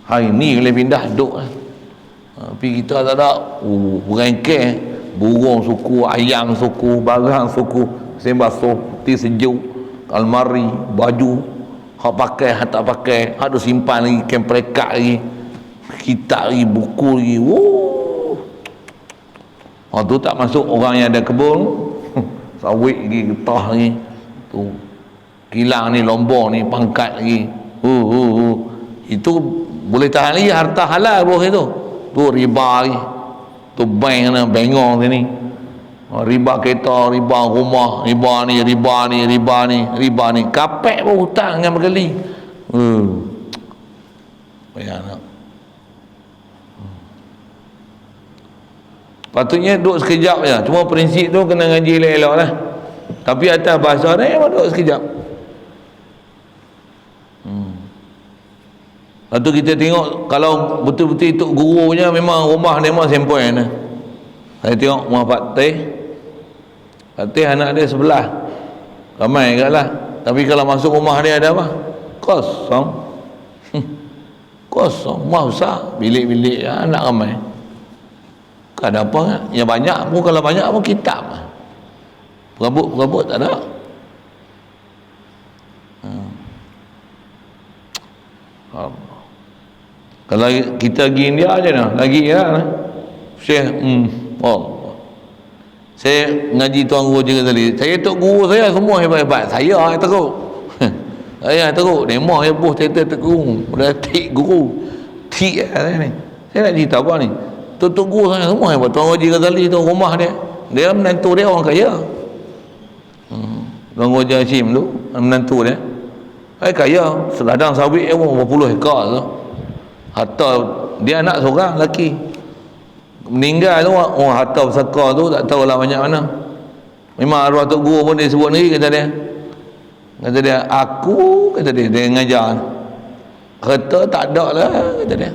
hari ni boleh pindah duduk tapi kita tak ada. Berengkeh, burung suku, ayam suku, barang suku, sembah peti sejuk, almari, baju, hak pakai, hak tak pakai, hak tu simpan lagi, kem perekat lagi, kitab lagi, buku lagi. Tu tak masuk orang yang ada kebun, sawit lagi, getah lagi, tu kilang ni, lombor ni, pangkat lagi. Itu boleh tahan lagi harta halal bawah itu. Tu riba lagi, tu bank kena bengong sini, riba kereta, riba rumah, riba ni, kapek pun hutang dengan berkali. Banyak. Patutnya duduk sekejap je, cuma prinsip tu kena ngaji elok-elok lah. Tapi atas bahasa ni memang duduk sekejap. Lepas tu kita tengok, kalau betul-betul tok gurunya memang rumah dia memang sempoi ni. Saya tengok rumah Pak Teh anak dia sebelah, ramai kat lah. Tapi kalau masuk rumah dia ada apa? Kosong. Kosong, rumah besar, bilik-bilik anak ramai. Tak ada apa kan? Yang banyak pun, kalau banyak pun kitab. Perabot tak ada. Kalau kita pergi India je lah, lagi lah Syekh saya ngaji tuan guru je tadi, saya tok guru saya semua hebat-hebat, saya yang teruk. Saya yang teruk, demo saya buh cerita tok guru, dah tik guru tik saya ni. Saya nak cerita apa ni, tok guru saya semua hebat. Tuan Haji Ghazali tu rumah dia menantu dia orang kaya. Tuan Haji Hashim tu menantu dia kaya, ladang sawit dia pun berpuluh hektar tu. Harta dia anak seorang lelaki, meninggal tu harta bersaka tu tak tahulah banyak mana. Memang arwah tok guru pun dia sebut ni, kata dia aku, kata dia ngajar harta tak ada lah, kata dia.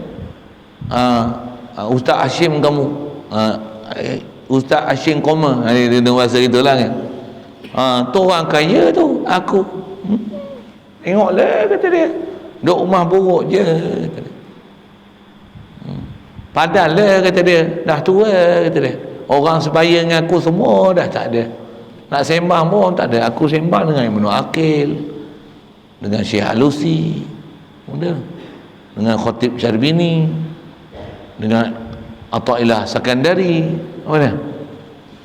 Ustaz Hashim kamu, Ustaz Hashim koma, dia bahasa itulah kan. Tu orang kaya tu, aku tengoklah, kata dia duduk rumah buruk je, kata dia. Padahal lah, kata dia, dah tua, kata dia. Orang sebaya dengan aku semua dah tak ada. Nak sembang pun tak ada. Aku sembang dengan Ibnu Aqil, dengan Syekh Alusi. Udah. dengan Khatib Syarbini, dengan Athaillah Sakandari. Apa dia?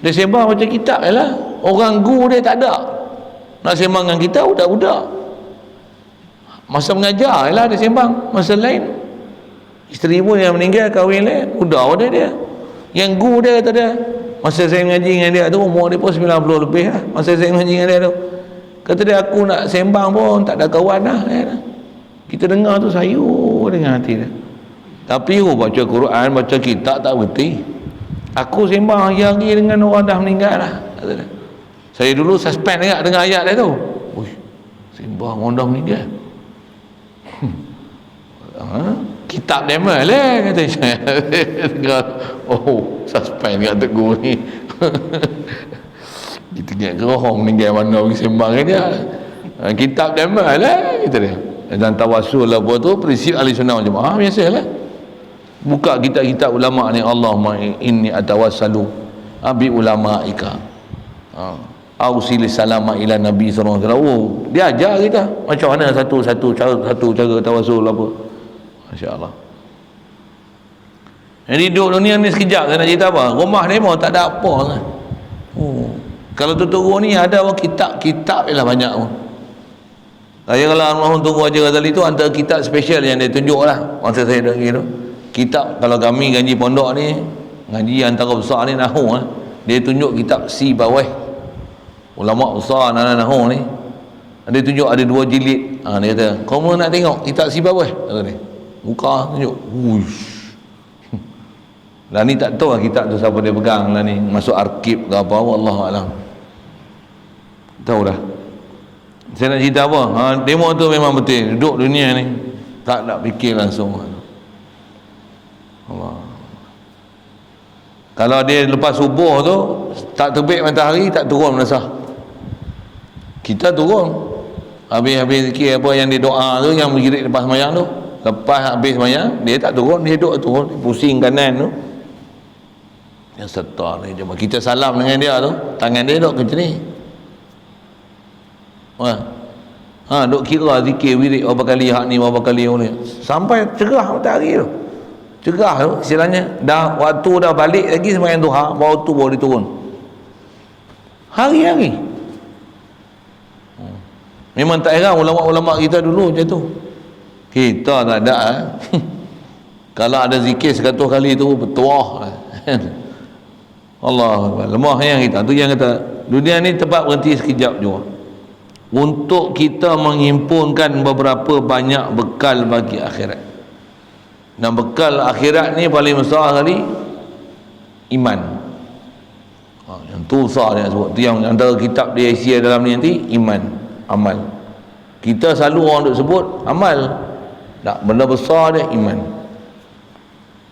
Dia sembang macam kitab je lah. Orang guru dia tak ada. Nak sembang dengan kita budak-budak. Masa mengajar je lah dia sembang. Masa lain isteri pun yang meninggal, kahwin lain, budak pada dia. Yang guru dia kata dia, masa saya mengaji dengan dia tu, umur dia pun 90 lebih lah. Masa saya mengaji dengan dia tu, kata dia, aku nak sembang pun tak ada kawan lah. Kita dengar tu sayur dengan hati dia. Tapi baca Quran, baca kitab tak berhenti. Aku sembang hari-hari dengan orang dah meninggal lah, kata dia. Saya dulu suspend juga dengan ayat dia tu. Sembang orang dah meninggal. Kitab demo lah, kata saya. Suspend kat tegur ni. Kita ingat gerong meninggal mana pergi sembang kan dia. Kitab demo lah, kata dia. Dan tawasul lah apa tu, prinsip ahli sunnah wal jamaah biasalah. Buka kitab-kitab ulama ni, Allahumma inni atawassalu abi ulamaika, ausili salama ila nabi sallallahu alaihi wasallam. Dia ajar kita macam mana satu cara tawasul apa. Masya-Allah. Jadi duduk dunia ni sekejap, saya nak cerita apa? Rumah demo tak ada apa kan. Kalau tutup ni ada apa, kitab ialah banyak pun. Saya kalau almarhum Tunku Haji Ghazali tu antara kitab special yang dia tunjuk lah masa saya dengar tu. Kitab, kalau kami ngaji pondok ni, ngaji antara besar ni Nahwu lah, dia tunjuk kitab Sibawayh, ulama besar Nahwu ni. Dia tunjuk ada 2 jilid. Dia kata, kau nak tengok kitab Sibawayh? Kata dia. Buka tunjuk. Lah ni tak tahu lah kitab tu siapa dia pegang lah ni, masuk arkib ke apa, wallahu alam. Tahu dah. Saya nak cerita apa? Demo tu memang betul. Duduk dunia ni tak nak fikir langsung. Allah. Kalau dia lepas subuh tu tak terbit matahari, tak turun madrasah. Kita turun. Habis fikir apa yang dia doa tu, yang bergirik lepas sembahyang tu. Lepas habis sembahyang, dia tak turun, dia duduk turun, dia pusing kanan tu. Yang serta ni cuma kita salam dengan dia tu, tangan dia duduk macam ni. Duk kira zikir wirid berapa kali hak ni, berapa kali ni, sampai cerah matahari tu. Cerah tu istilahnya, dah waktu dah balik lagi sembahyang duha, baru tu baru dia turun. Hari-hari. Memang tak heran ulama-ulama kita dulu macam tu. Kita tak ada. Kalau ada zikir 100 kali tu bertuah. Allah lemah yang kita tu, yang kata dunia ni tempat berhenti sekejap juga. Untuk kita menghimpunkan beberapa banyak bekal bagi akhirat. Dan bekal akhirat ni paling besar sekali iman. Yang tu besar dia sebut. Tu yang antara kitab dia isi dalam ni nanti, iman, amal. Kita selalu orang duk sebut amal. Tak, benda besar dia iman.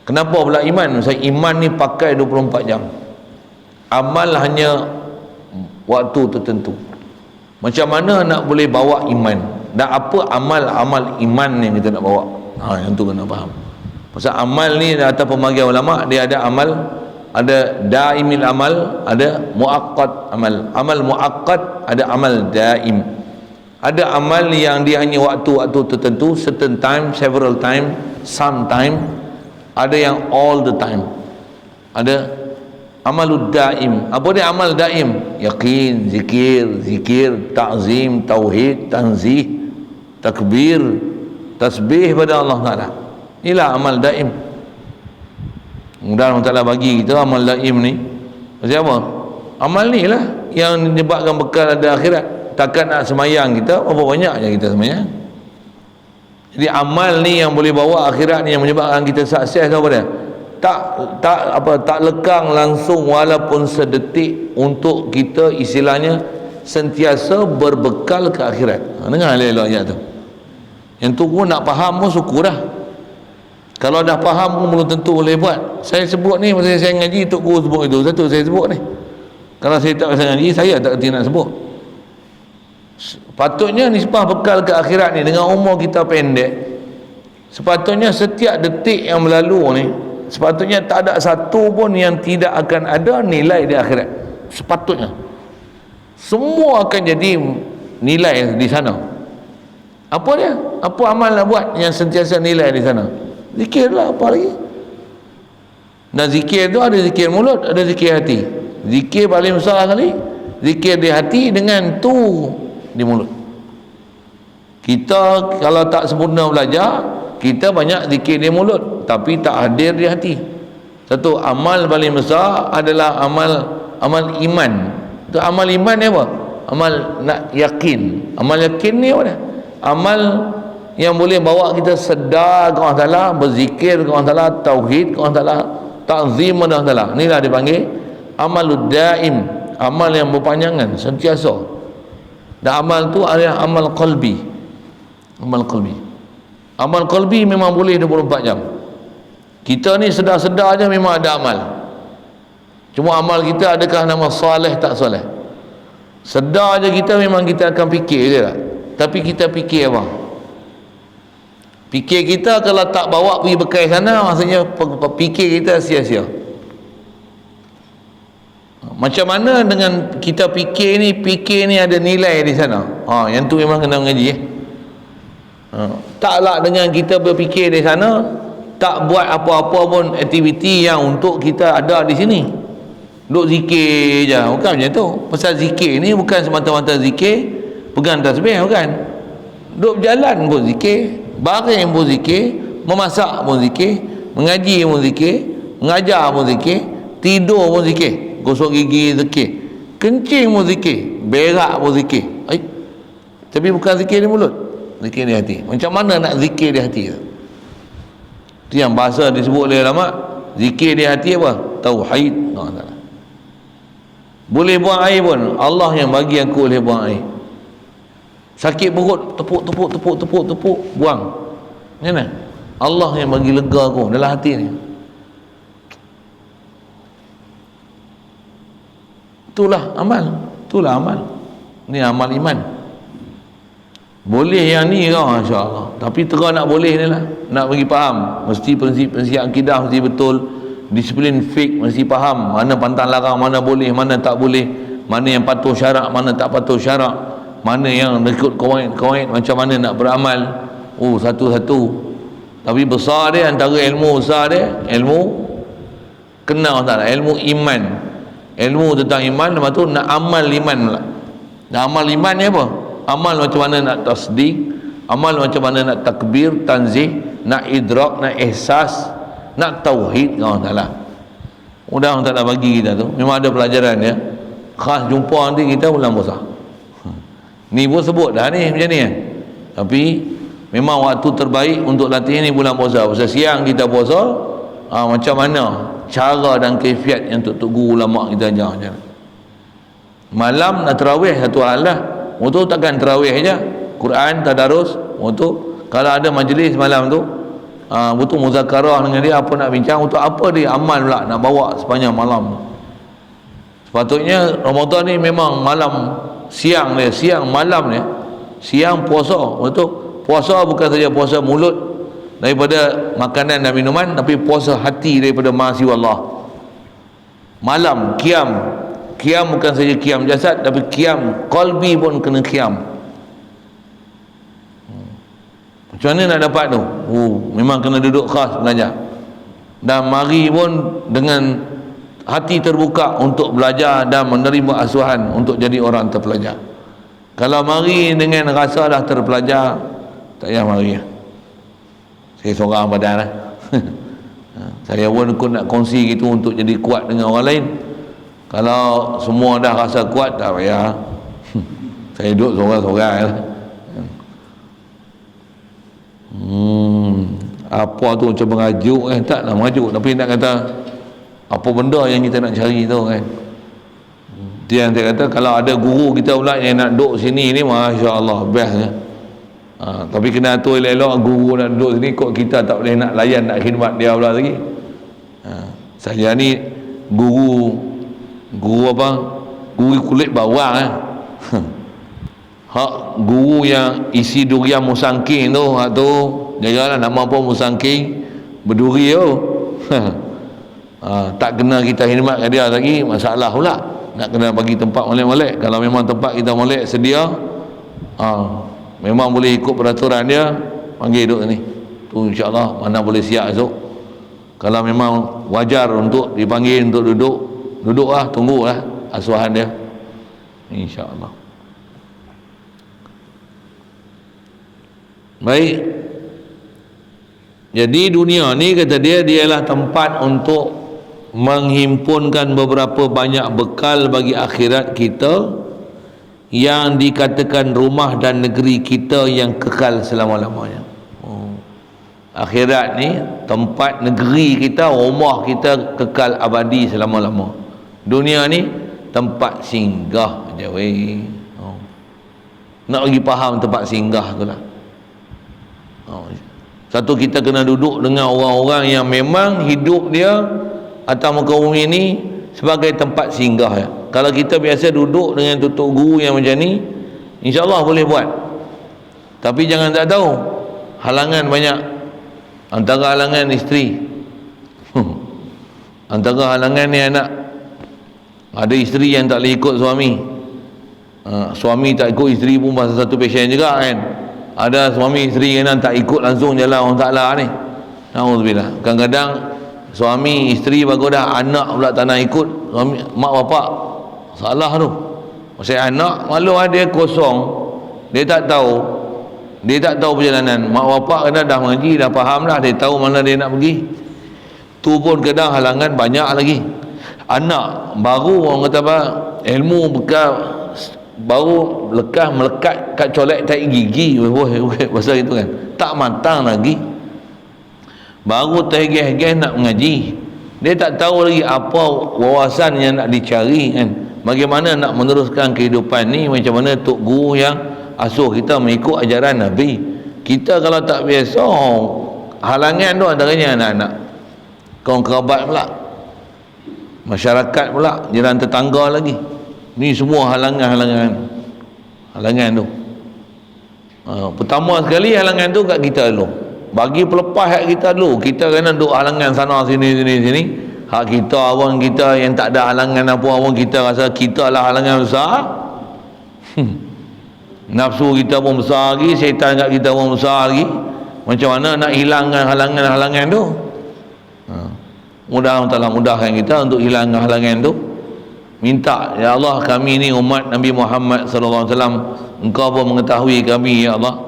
Kenapa pula iman? Sebab iman ni pakai 24 jam. Amal hanya waktu tertentu. Macam mana nak boleh bawa iman? Dan apa amal-amal iman yang kita nak bawa? Yang tu kena faham. Pasal amal ni atas pembagian ulama, dia ada amal, ada daimil amal, ada muaqqat amal. Amal muaqqat, ada amal daim. Ada amal yang dia hanya waktu-waktu tertentu, certain time, several time, sometime. Ada yang all the time. Ada amalud daim. Apa dia amal daim? Yakin, zikir, ta'zim, tauhid, tanzih, takbir, tasbih pada Allah Ta'ala. Inilah amal daim. Mudah-mudahan Allah Ta'ala bagi kita amal daim ni. Pasal apa? Amal ni lah yang menyebabkan bekal ada akhirat. Takkan nak semayang kita, berapa banyak je kita semayang. Jadi amal ni yang boleh bawa akhirat ni, yang menyebabkan kita sukses. Apa dia? Tak lekang langsung walaupun sedetik, untuk kita istilahnya sentiasa berbekal ke akhirat. Dengar elok ayat tu. Yang tu pun nak faham pun syukur dah. Kalau dah faham pun belum tentu boleh buat. Saya sebut ni masa saya ngaji, Tok Guru sebut itu. Satu saya sebut ni. Kalau saya tak ngaji, saya tak kerti nak sebut. Sepatutnya nisbah bekal ke akhirat ni, dengan umur kita pendek, sepatutnya setiap detik yang berlalu ni, sepatutnya tak ada satu pun yang tidak akan ada nilai di akhirat. Sepatutnya semua akan jadi nilai di sana. Apa dia? Apa amal nak buat yang sentiasa nilai di sana? Zikir lah, apa lagi? Dan zikir tu ada zikir mulut, ada zikir hati. Zikir paling besar kali zikir di hati, dengan tu di mulut. Kita kalau tak sempurna belajar, kita banyak zikir di mulut tapi tak hadir di hati. Satu amal paling besar adalah amal iman. Tu amal iman ni apa? Amal nak yakin. Amal yakin ni apa dia? Amal yang boleh bawa kita sedar ke Allah Ta'ala, berzikir ke Allah Ta'ala, tauhid ke Allah Ta'ala, ta'zim ke Allah Ta'ala. Inilah dipanggil amalud daim, amal yang berpanjangan, sentiasa. Dan amal tu adalah amal qalbi. Amal qalbi. Amal qalbi memang boleh 24 jam. Kita ni sedar-sedar aja memang ada amal. Cuma amal kita adakah nama soleh tak soleh? Sedar aja kita memang kita akan fikir je tak? Tapi kita fikir apa? Fikir kita kalau tak bawa pergi bekai sana, maksudnya fikir kita sia-sia. Macam mana dengan kita fikir ni ada nilai di sana. Yang tu memang kena mengaji. Taklah dengan kita berfikir di sana, tak buat apa-apa pun aktiviti yang untuk kita ada di sini. Duk zikir je, bukan macam tu. Pasal zikir ni bukan semata-mata zikir pegang tasbih, bukan. Duk berjalan pun zikir, baring pun zikir, memasak pun zikir, mengaji pun zikir, mengajar pun zikir, tidur pun zikir, gosok gigi zikir, kencing pun zikir, berak pun zikir. Tapi bukan zikir di mulut, zikir di hati. Macam mana nak zikir di hati tu? Itu yang bahasa disebut oleh ulama, zikir di hati apa? Tauhid. Boleh buang air pun Allah yang bagi aku boleh buang air. Sakit perut, tepuk, buang. Macam mana? Allah yang bagi lega aku dalam hati ni. Itulah amal. Ni amal iman. Boleh yang ni kau, insya-Allah. Tapi terang nak boleh ni lah. Nak bagi faham, mesti prinsip akidah mesti betul. Disiplin fiqh mesti faham mana pantang larang, mana boleh, mana tak boleh, mana yang patuh syarak, mana tak patuh syarak, mana yang ikut kawaid macam mana nak beramal. Satu-satu. Tapi besar dia, antara ilmu besar dia, ilmu kenal tak, ilmu iman, ilmu tentang iman. Lepas tu nak amal iman pula. Dan amal iman ni apa? Amal macam mana nak tasdik, amal macam mana nak takbir, tanzih, nak idrak, nak ihsas, nak tauhid Allah Ta'ala. Mudah Allah Ta'ala bagi kita tu. Memang ada pelajaran ya. Khas jumpa nanti kita bulan puasa. Ni pun sebut dah ni macam ni kan. Tapi memang waktu terbaik untuk latih ni bulan puasa. Pasal siang kita puasa, macam mana cara dan kaifiat yang tok guru ulama kita ajar macam mana. Malam nak tarawih satu hal lah. Untuk takkan tarawih aja. Quran, tadarus, untuk kalau ada majlis malam tu, betul muzakarah dengan dia, apa nak bincang, untuk apa dia amal pula nak bawa sepanjang malam. Sepatutnya Ramadan ni memang malam, siang dia, siang malam dia, siang puasa. Betul, puasa bukan saja puasa mulut daripada makanan dan minuman, tapi puasa hati daripada ma'asi Allah. Malam qiyam bukan saja qiyam jasad, tapi qiyam qalbi pun kena qiyam. Macam mana nak dapat tu? Memang kena duduk khas belajar. Dan mari pun dengan hati terbuka untuk belajar dan menerima asuhan untuk jadi orang terpelajar. Kalau mari dengan rasa dah terpelajar, tak payah mari. Saya seorang badan lah. Saya pun nak kongsi gitu untuk jadi kuat dengan orang lain. Kalau semua dah rasa kuat, tak payah. Saya duduk seorang-seorang lah. Apa tu macam mengajuk kan? Taklah mengajuk, tapi nak kata apa benda yang kita nak cari tu kan. Dia yang saya kata, kalau ada guru kita pula yang nak duduk sini ni, masya-Allah best ya. Tapi kena atur elok-elok, guru nak duduk sini kok kita tak boleh nak layan, nak khidmat dia pula lagi. Saya ni guru apa? Guru kulit bawang kan. Hak guru yang isi durian musangking tu, hak tu jagalah, nama pun musangking berduri tu. Tak kena kita khidmat kat dia lagi, masalah pula. Nak kena bagi tempat molek-molek. Kalau memang tempat kita molek sedia, memang boleh ikut peraturan dia, panggil duduk ni tu, insyaAllah mana boleh siap esok. Kalau memang wajar untuk dipanggil untuk duduk, duduklah, tunggulah asuhan dia, insyaAllah. Baik, jadi dunia ni kata dia, dialah tempat untuk menghimpunkan beberapa banyak bekal bagi akhirat kita, yang dikatakan rumah dan negeri kita yang kekal selama-lamanya. Akhirat ni tempat negeri kita, rumah kita kekal abadi selama-lama. Dunia ni tempat singgah je weh. Nak bagi faham tempat singgah tu lah. Satu, kita kena duduk dengan orang-orang yang memang hidup dia atas muka bumi ni sebagai tempat singgah ya. Kalau kita biasa duduk dengan tutuk guru yang macam ni, insyaAllah boleh buat. Tapi jangan tak tahu, halangan banyak. Antara halangan isteri, antara halangan ni anak. Ada isteri yang tak boleh ikut suami, suami tak ikut isteri pun pasal satu passion juga kan. Ada suami isteri yang tak ikut langsung jalan Allah Ta'ala ni. Alhamdulillah. Kadang-kadang suami isteri bagus dah, anak pula tak nak ikut suami, mak bapak salah tu. Maksudnya anak malu dia kosong, dia tak tahu perjalanan. Mak bapak kadang dah mengaji, dah faham dah, dia tahu mana dia nak pergi. Tu pun kadang halangan banyak lagi. Anak baru, orang kata apa, ilmu bekal baru melekat kat colek tai gigi, bahasa itu kan, tak matang lagi, baru tergeh-geh nak mengaji, dia tak tahu lagi apa wawasan yang nak dicari kan, bagaimana nak meneruskan kehidupan ni, macam mana tok guru yang asuh kita mengikut ajaran Nabi. Kita kalau tak biasa, halangan tu antaranya anak-anak, kaum kerabat pula, masyarakat pula, jiran tetangga lagi. Ni semua halangan tu. Pertama sekali halangan tu kat kita dulu, bagi pelepas hak kita dulu. Kita kena duk halangan sana sini. Hak kita, orang kita yang tak ada halangan apa, orang kita rasa kita lah halangan besar. Nafsu kita pun besar lagi, syaitan kat kita pun besar lagi. Macam mana nak hilangkan halangan tu? Mudah-mudahan mudahkan kita untuk hilangkan halangan tu. Minta, ya Allah, kami ni umat Nabi Muhammad sallallahu alaihi wasallam, Engkau pun mengetahui kami ya Allah.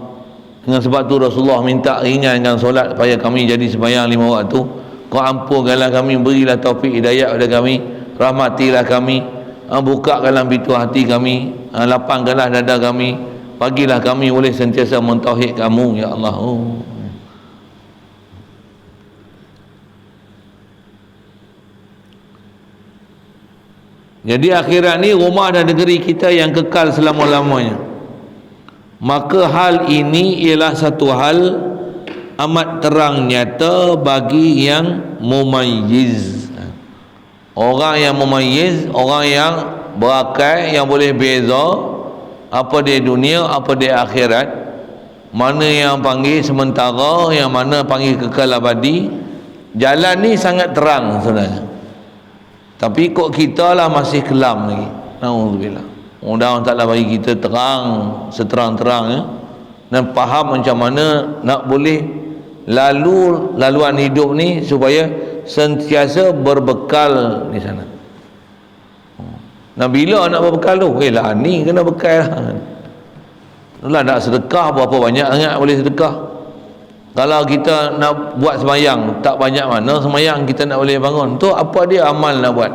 Dengan sebab tu Rasulullah minta ringankan solat supaya kami jadi sembahyang 5 waktu. Kau ampunkanlah kami, berilah taufik hidayah kepada kami, rahmatilah kami, bukakanlah pintu hati kami, lapangkanlah dada kami, bagilah kami boleh sentiasa mentauhid kamu ya Allah. Jadi akhirat ni rumah dan negeri kita yang kekal selama-lamanya. Maka hal ini ialah satu hal amat terang nyata bagi yang mumayyiz. Orang yang mumayyiz, orang yang berakal, yang boleh beza apa dia dunia, apa dia akhirat, mana yang panggil sementara, yang mana panggil kekal abadi. Jalan ni sangat terang sebenarnya, tapi kok kita lah masih kelam lagi. Alhamdulillah, mudah-mudahan Allah bagi kita terang, seterang-terangnya, dan faham macam mana nak boleh laluan hidup ni supaya sentiasa berbekal di sana. Nah, bila nak berbekal tu? Lah ni kena bekal lah. Nak sedekah berapa banyak sangat boleh sedekah. Kalau kita nak buat sembahyang tak banyak mana sembahyang kita nak boleh bangun, tu apa dia amal nak buat?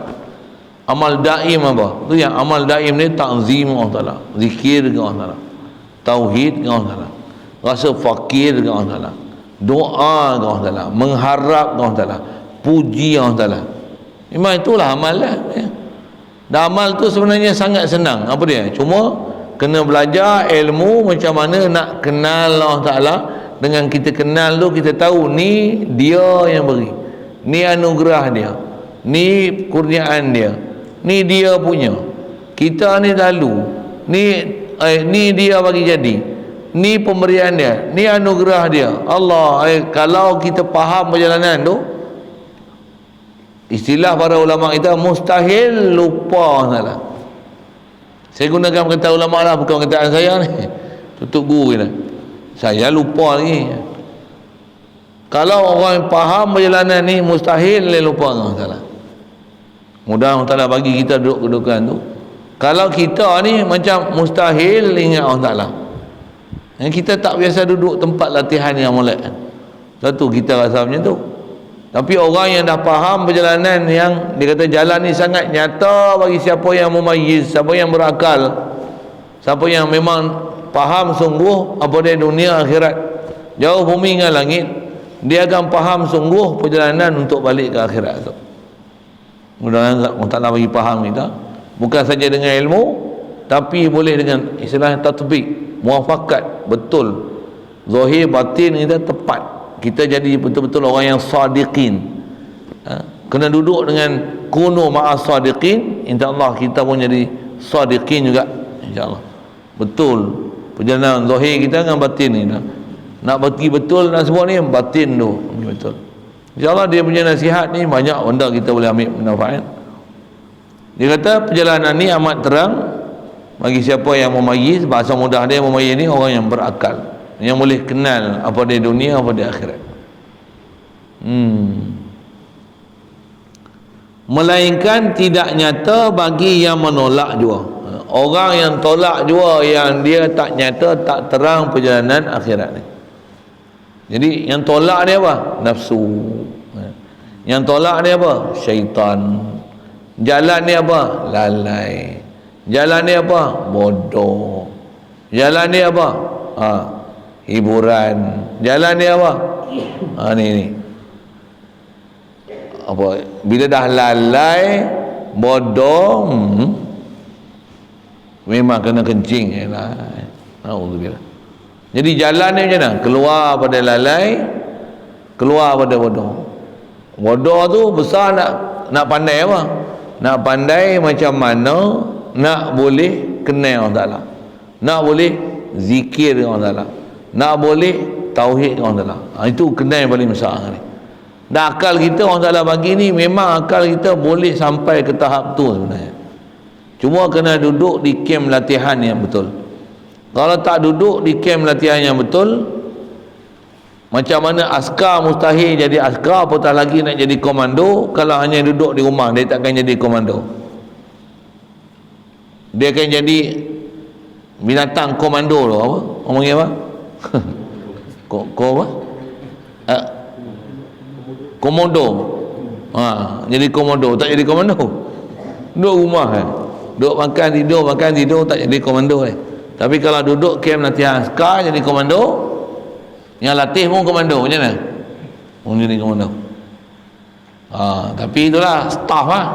Amal daim apa? Tu yang amal daim ni ta'zim Allah Ta'ala, zikir dengan Allah Ta'ala, tauhid dengan Allah Ta'ala, rasa fakir dengan Allah Ta'ala, doa dengan Allah Ta'ala, mengharap dengan Allah Ta'ala, puji Allah Ta'ala. Memang itulah amal lah ya. Dan amal tu sebenarnya sangat senang. Apa dia? Cuma kena belajar ilmu macam mana nak kenal Allah Ta'ala. Dengan kita kenal tu, kita tahu ni dia yang beri, ni anugerah dia, ni kurniaan dia, ni dia punya, kita ni lalu, ni dia bagi jadi, ni pemberian dia, ni anugerah dia Allah. Kalau kita faham perjalanan tu, istilah para ulama kita, mustahil lupa salah. Saya gunakan kata ulama lah, bukan kataan saya ni. tutup guru kita. Saya lupa lagi. Kalau orang yang faham perjalanan ni, mustahil dia lupa Allah Ta'ala. Mudah Allah Ta'ala bagi kita duduk kedudukan tu. Kalau kita ni macam mustahil ingat Allah Ta'ala. Yang kita tak biasa duduk tempat latihan yang molek. Satu kita rasa macam tu. Tapi orang yang dah faham perjalanan yang dia kata jalan ni sangat nyata bagi siapa yang mumayyiz, siapa yang berakal, siapa yang memang faham sungguh apa dia dunia akhirat, jauh bumi dengan langit, dia akan faham sungguh perjalanan untuk balik ke akhirat tu. Mudah-mudahan Allah Ta'ala bagi faham kita, bukan saja dengan ilmu, tapi boleh dengan istilah tatbiq, muafakat, betul zahir batin kita tepat, kita jadi betul-betul orang yang sadiqin. Kena duduk dengan kunu ma'as sadiqin, insyaAllah kita pun jadi sadiqin juga, insyaAllah. Betul perjalanan zahir kita dengan batin ni, nak berarti betul nak semua ni batin tu betul. InsyaAllah dia punya nasihat ni banyak benda kita boleh ambil manfaat. Dia kata perjalanan ni amat terang bagi siapa yang memayyiz, bahasa mudah dia memayyiz ni orang yang berakal, yang boleh kenal apa dia dunia, apa dia akhirat. Melainkan tidak nyata bagi yang menolak jua. Orang yang tolak jua, yang dia tak nyata, tak terang perjalanan akhirat ni. Jadi yang tolak dia apa? Nafsu. Yang tolak dia apa? Syaitan. Jalan dia apa? Lalai. Jalan dia apa? Bodoh. Jalan dia apa? Hiburan. Jalan dia apa? Ni apa? Bila dah lalai, bodoh, memang kena kencing lah. Alhamdulillah. Jadi jalan ni macam mana? Keluar pada lalai, keluar pada bodoh. Bodoh tu besar, nak pandai apa? Nak pandai macam mana nak boleh kenal Allah Ta'ala, nak boleh zikir Allah Ta'ala, nak boleh tauhid Allah Ta'ala. Itu kenal yang paling besar ni. Dan akal kita Allah Ta'ala bagi ni, memang akal kita boleh sampai ke tahap tu sebenarnya. Cuma kena duduk di kem latihan yang betul. Kalau tak duduk di kem latihan yang betul, macam mana askar mustahil jadi askar, apatah lagi nak jadi komando. Kalau hanya duduk di rumah, dia takkan jadi komando. Dia akan jadi binatang komando tu. Apa? Orang panggil apa? Apa? Komodo. Jadi komodo, tak jadi komando. Duduk rumah duduk makan tidur, tak jadi komando Tapi kalau duduk kem latihan askar, jadi komando. Yang latih pun komando, macam mana? Pun jadi komando. Tapi itulah staff lah.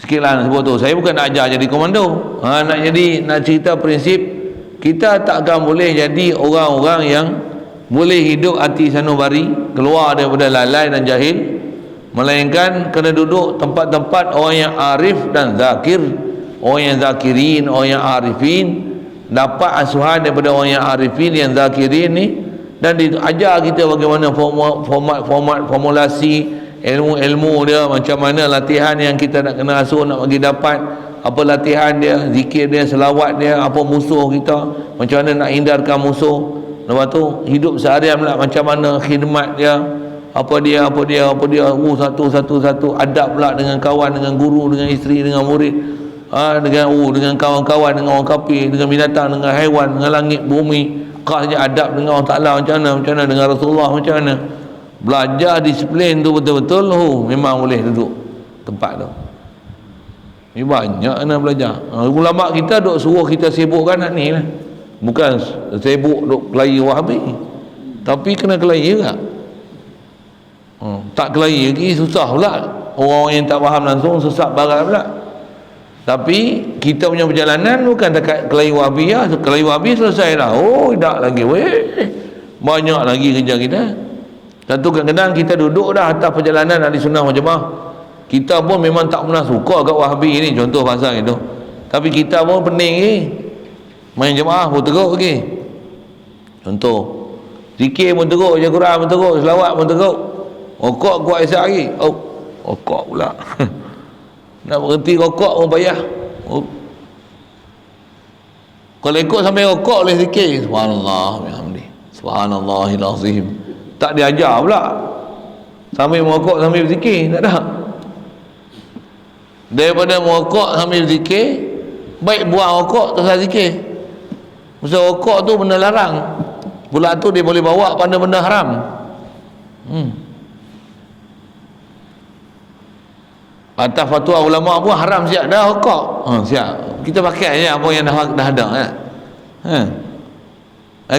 Sikitlah nak sebut tu. Saya bukan nak ajar jadi komando. Nak cerita prinsip, kita takkan boleh jadi orang-orang yang boleh hidup hati sanubari, keluar daripada lalai dan jahil, melainkan kena duduk tempat-tempat orang yang arif dan zakir, orang yang zakirin, orang yang arifin, dapat asuhan daripada orang yang arifin, yang zakirin ni, dan diajar kita bagaimana formulasi ilmu-ilmu dia, macam mana latihan yang kita nak kena asuh, nak bagi dapat apa latihan dia, zikir dia, selawat dia, apa musuh kita, macam mana nak hindarkan musuh. Lepas tu hidup seharian pula macam mana khidmat dia, apa dia satu adab pula dengan kawan, dengan guru, dengan isteri, dengan murid, dengan kawan-kawan, dengan orang kafir, dengan binatang, dengan haiwan, dengan langit, bumi. Kau saja adab dengan Allah Ta'ala macam mana dengan Rasulullah macam mana. Belajar disiplin tu betul-betul, memang boleh duduk tempat tu. Ni banyak nak belajar. Ulama kita duk suruh kita sibukkan nak ni lah. Bukan sibuk duk kelahi Wahabi, tapi kena kelahi juga. Tak kelahi lagi susah pula. Orang yang tak faham langsung sesat barat pula. Tapi kita punya perjalanan bukan dekat kelahi Wahabi lah. Kelahi Wahabi selesai dah. Tak lagi banyak lagi kerja kita. Satu kadang-kadang kita duduk dah atas perjalanan ahli sunnah wal jamaah. Kita pun memang tak pernah suka kat Wahabi ni, contoh pasal itu. Tapi kita pun pening ni. Main jemaah pun teruk lagi. Contoh, zikir pun teruk, baca Quran pun teruk, selawat pun teruk. Rokok kuat esok lagi. Rokok pula. Nak berhenti rokok pun payah. Kalau ikut sampai rokok boleh zikir subhanallah bihamdi subhanallahil azim. Tak diajar pula sambil merokok sambil berzikir, tak ada. Daripada merokok sambil berzikir, baik buang rokok terus zikir. Masa rokok tu benda larang, pula tu dia boleh bawa pada benda haram. Atas fatwa ulama pun haram siap dah rokok. Siap. Kita pakai je apa yang dah ada kan.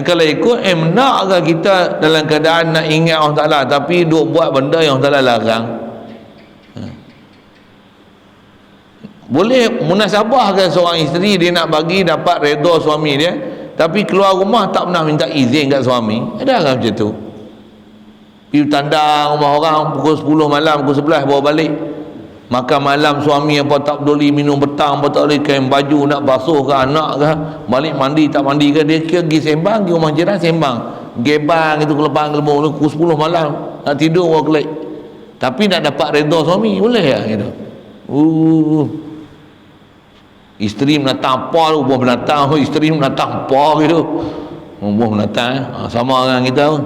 Kalau ikut naklah kita dalam keadaan nak ingat Allah Ta'ala tapi duk buat benda yang Allah Ta'ala larang. Boleh munasabahkan seorang isteri dia nak bagi dapat redha suami dia, tapi keluar rumah tak pernah minta izin kat suami. Ada kan macam tu? Pergi tandang rumah orang pukul 10 malam, pukul 11 bawa balik. Makan malam suami apa tak peduli, minum petang apa tak boleh, kain baju nak basuh ke anak ke, balik mandi tak mandi ke, dia kira pergi sembang, pergi rumah jiran sembang, gebang itu kelepang kelembung pukul 10 malam nak tidur orang kelek, tapi nak dapat redha suami boleh ya gitu. Isteri menatang apa tu, buah menatang, isteri menatang apa gitu, buah menatang. Sama dengan kita pun,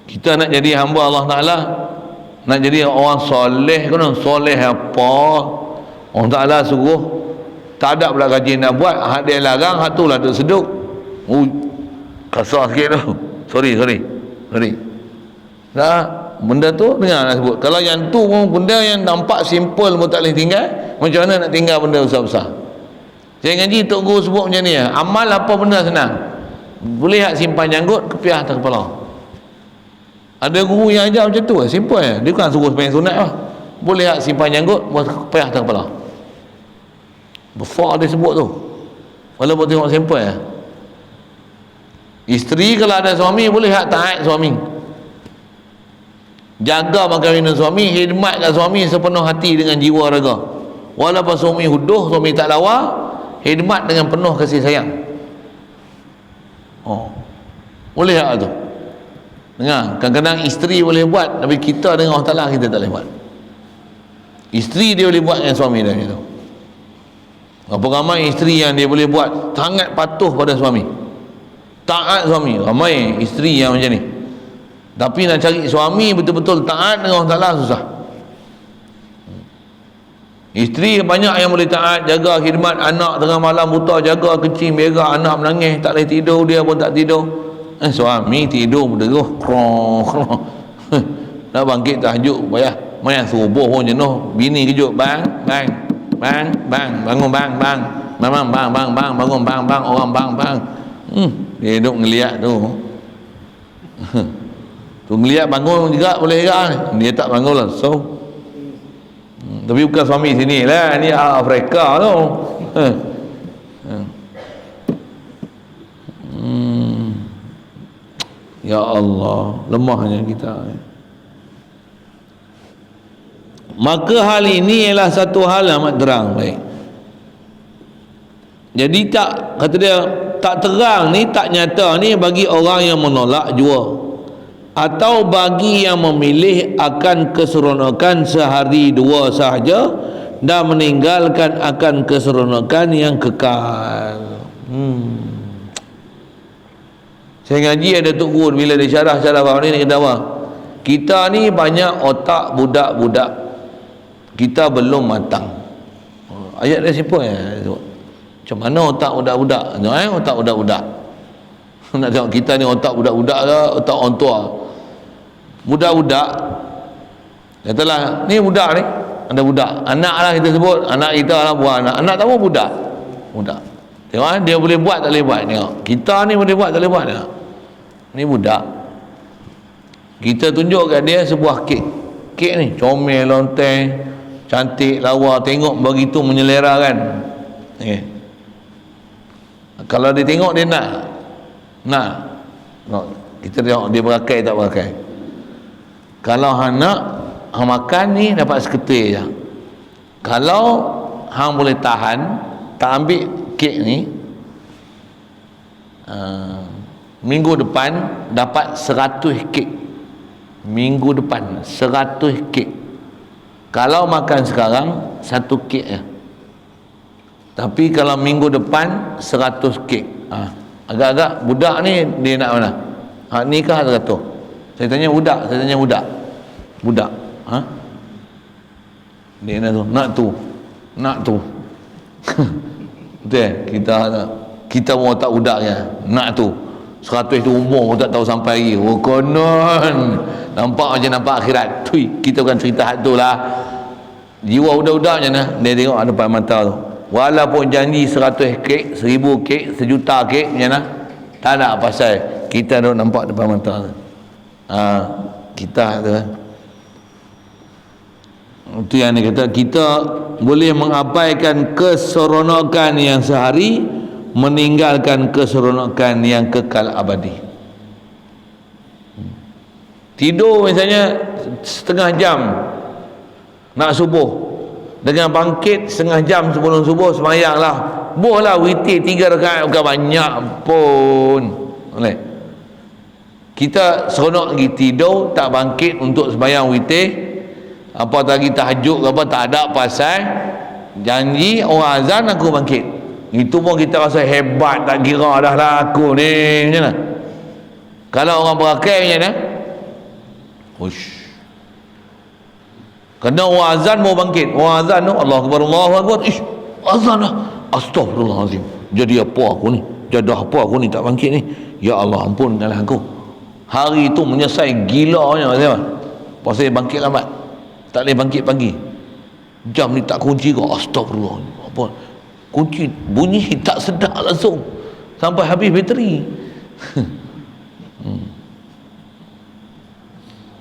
kita nak jadi hamba Allah Ta'ala, nak jadi orang soleh kan, soleh apa Allah Ta'ala suruh, tak ada pula kaji nak buat, hak dia larang, hak tu lah duk seduk. Kasar sikit tu, sorry nah, benda tu dengar nak sebut. Kalau yang tu pun benda yang nampak simple pun tak boleh tinggal, macam mana nak tinggal benda besar-besar? Saya ngaji Tok Guru sebut macam ni ya. Amal apa benda senang, boleh hak simpan janggut kepiah atas kepala. Ada guru yang ajar macam tu, simple ya. Dia bukan suruh sembahyang sunat lah. Boleh hak simpan janggut buat kepiah atas kepala. Besar dia sebut tu, walaupun tengok simple ya. Isteri kalau ada suami boleh hak taat suami, jaga makan minum suami, khidmat kat suami sepenuh hati dengan jiwa raga. Walaupun suami huduh, suami tak lawa, khidmat dengan penuh kasih sayang. Boleh hak tu. Dengar, kadang-kadang isteri boleh buat, tapi kita dengan Allah Ta'ala kita tak boleh buat. Isteri dia boleh buat dengan suami dia gitu. Berapa ramai isteri yang dia boleh buat sangat patuh pada suami, taat suami. Ramai isteri yang macam ni, tapi nak cari suami betul-betul taat dengan Allah Ta'ala susah. Isteri banyak yang boleh taat, jaga khidmat anak tengah malam buta, jaga kecil berak, anak menangis tak boleh tidur, dia pun tak tidur. Suami tidur berderuh nak bangkit tahajud payah main subuh pun jenuh, bini kejut bang bangun bang bangun bang orang bang dia duduk ngeliat tu tu ngeliat bangun juga boleh juga, dia tak bangun lah. So tapi bukan suami sini lah, ni Afrika tu. Ya Allah, lemahnya kita. Maka hal ini ialah satu hal yang amat terang. Baik. Jadi tak, kata dia, tak terang ni, tak nyata ni bagi orang yang menolak jua, atau bagi yang memilih akan keseronokan sehari dua sahaja dan meninggalkan akan keseronokan yang kekal. Saya ngaji ada Tok Guru bila dia syarah bab ni, dia kata apa? Kita ni banyak otak budak-budak, kita belum matang. Ayat dia simple ya. Macam mana otak budak-budak? Otak budak-budak. Nak tengok kita ni otak budak-budak ke otak orang tua? Budak-budak, katalah ni budak ni, ada budak, anak lah kita sebut, anak kita lah buah anak tak apa budak. Tengok dia boleh buat tak boleh buat. Tengok kita ni boleh buat tak boleh buat. Tengok ni budak, kita tunjuk kat dia sebuah kek ni comel lonteng cantik lawa, tengok begitu menyelera kan. Kalau dia tengok dia nak kita tengok dia berakai tak berakai. Kalau hang nak, hang makan ni dapat seketul je. Kalau hang boleh tahan, tak ambil kek ni, minggu depan dapat 100 kek. Minggu depan 100 kek. Kalau makan sekarang 1 kek je. Tapi kalau minggu depan 100 kek. Agak-agak budak ni dia nak mana? Nikah 100. Saya tanya budak. Budak. Dia nak tu. Betul. Kita mau tak budaknya. Nak tu. 100 tu umur pun tak tahu sampai lagi. Oh konon. Nampak akhirat. Kita bukan cerita hak tu lah. Jiwa budak-budak macam mana? Dia tengok ada depan mata tu. Walaupun janji 100 kek, 1000 kek, 1,000,000 kek macam mana? Tak ada pasal kita dah nampak depan mata tu. Kita tu kan. Itu yang dia kata, kita boleh mengabaikan keseronokan yang sehari, meninggalkan keseronokan yang kekal abadi. Tidur misalnya setengah jam nak subuh, dengan bangkit setengah jam sebelum subuh sembahyang lah, bolehlah witir 3 rakaat, bukan banyak pun. Boleh. Kita seronok lagi tidur, tak bangkit untuk sembahyang witir, apa lagi tahajud apa, tak ada pasal janji orang azan aku bangkit. Itu pun kita rasa hebat, tak kira dah lah aku ni macam mana. Kalau orang berakai macam mana? Kena orang azan mau bangkit, orang azan tu Allahu Akbar, Allahu Akbar, azan dah, astagfirullahalazim, jadi apa aku ni, tak bangkit ni, ya Allah ampunkanlah aku. Hari tu menyesal gilanya pasal bangkit lambat, tak boleh bangkit pagi, jam ni tak kunci ke, astagfirullah, apa kunci bunyi tak sedap langsung sampai habis bateri.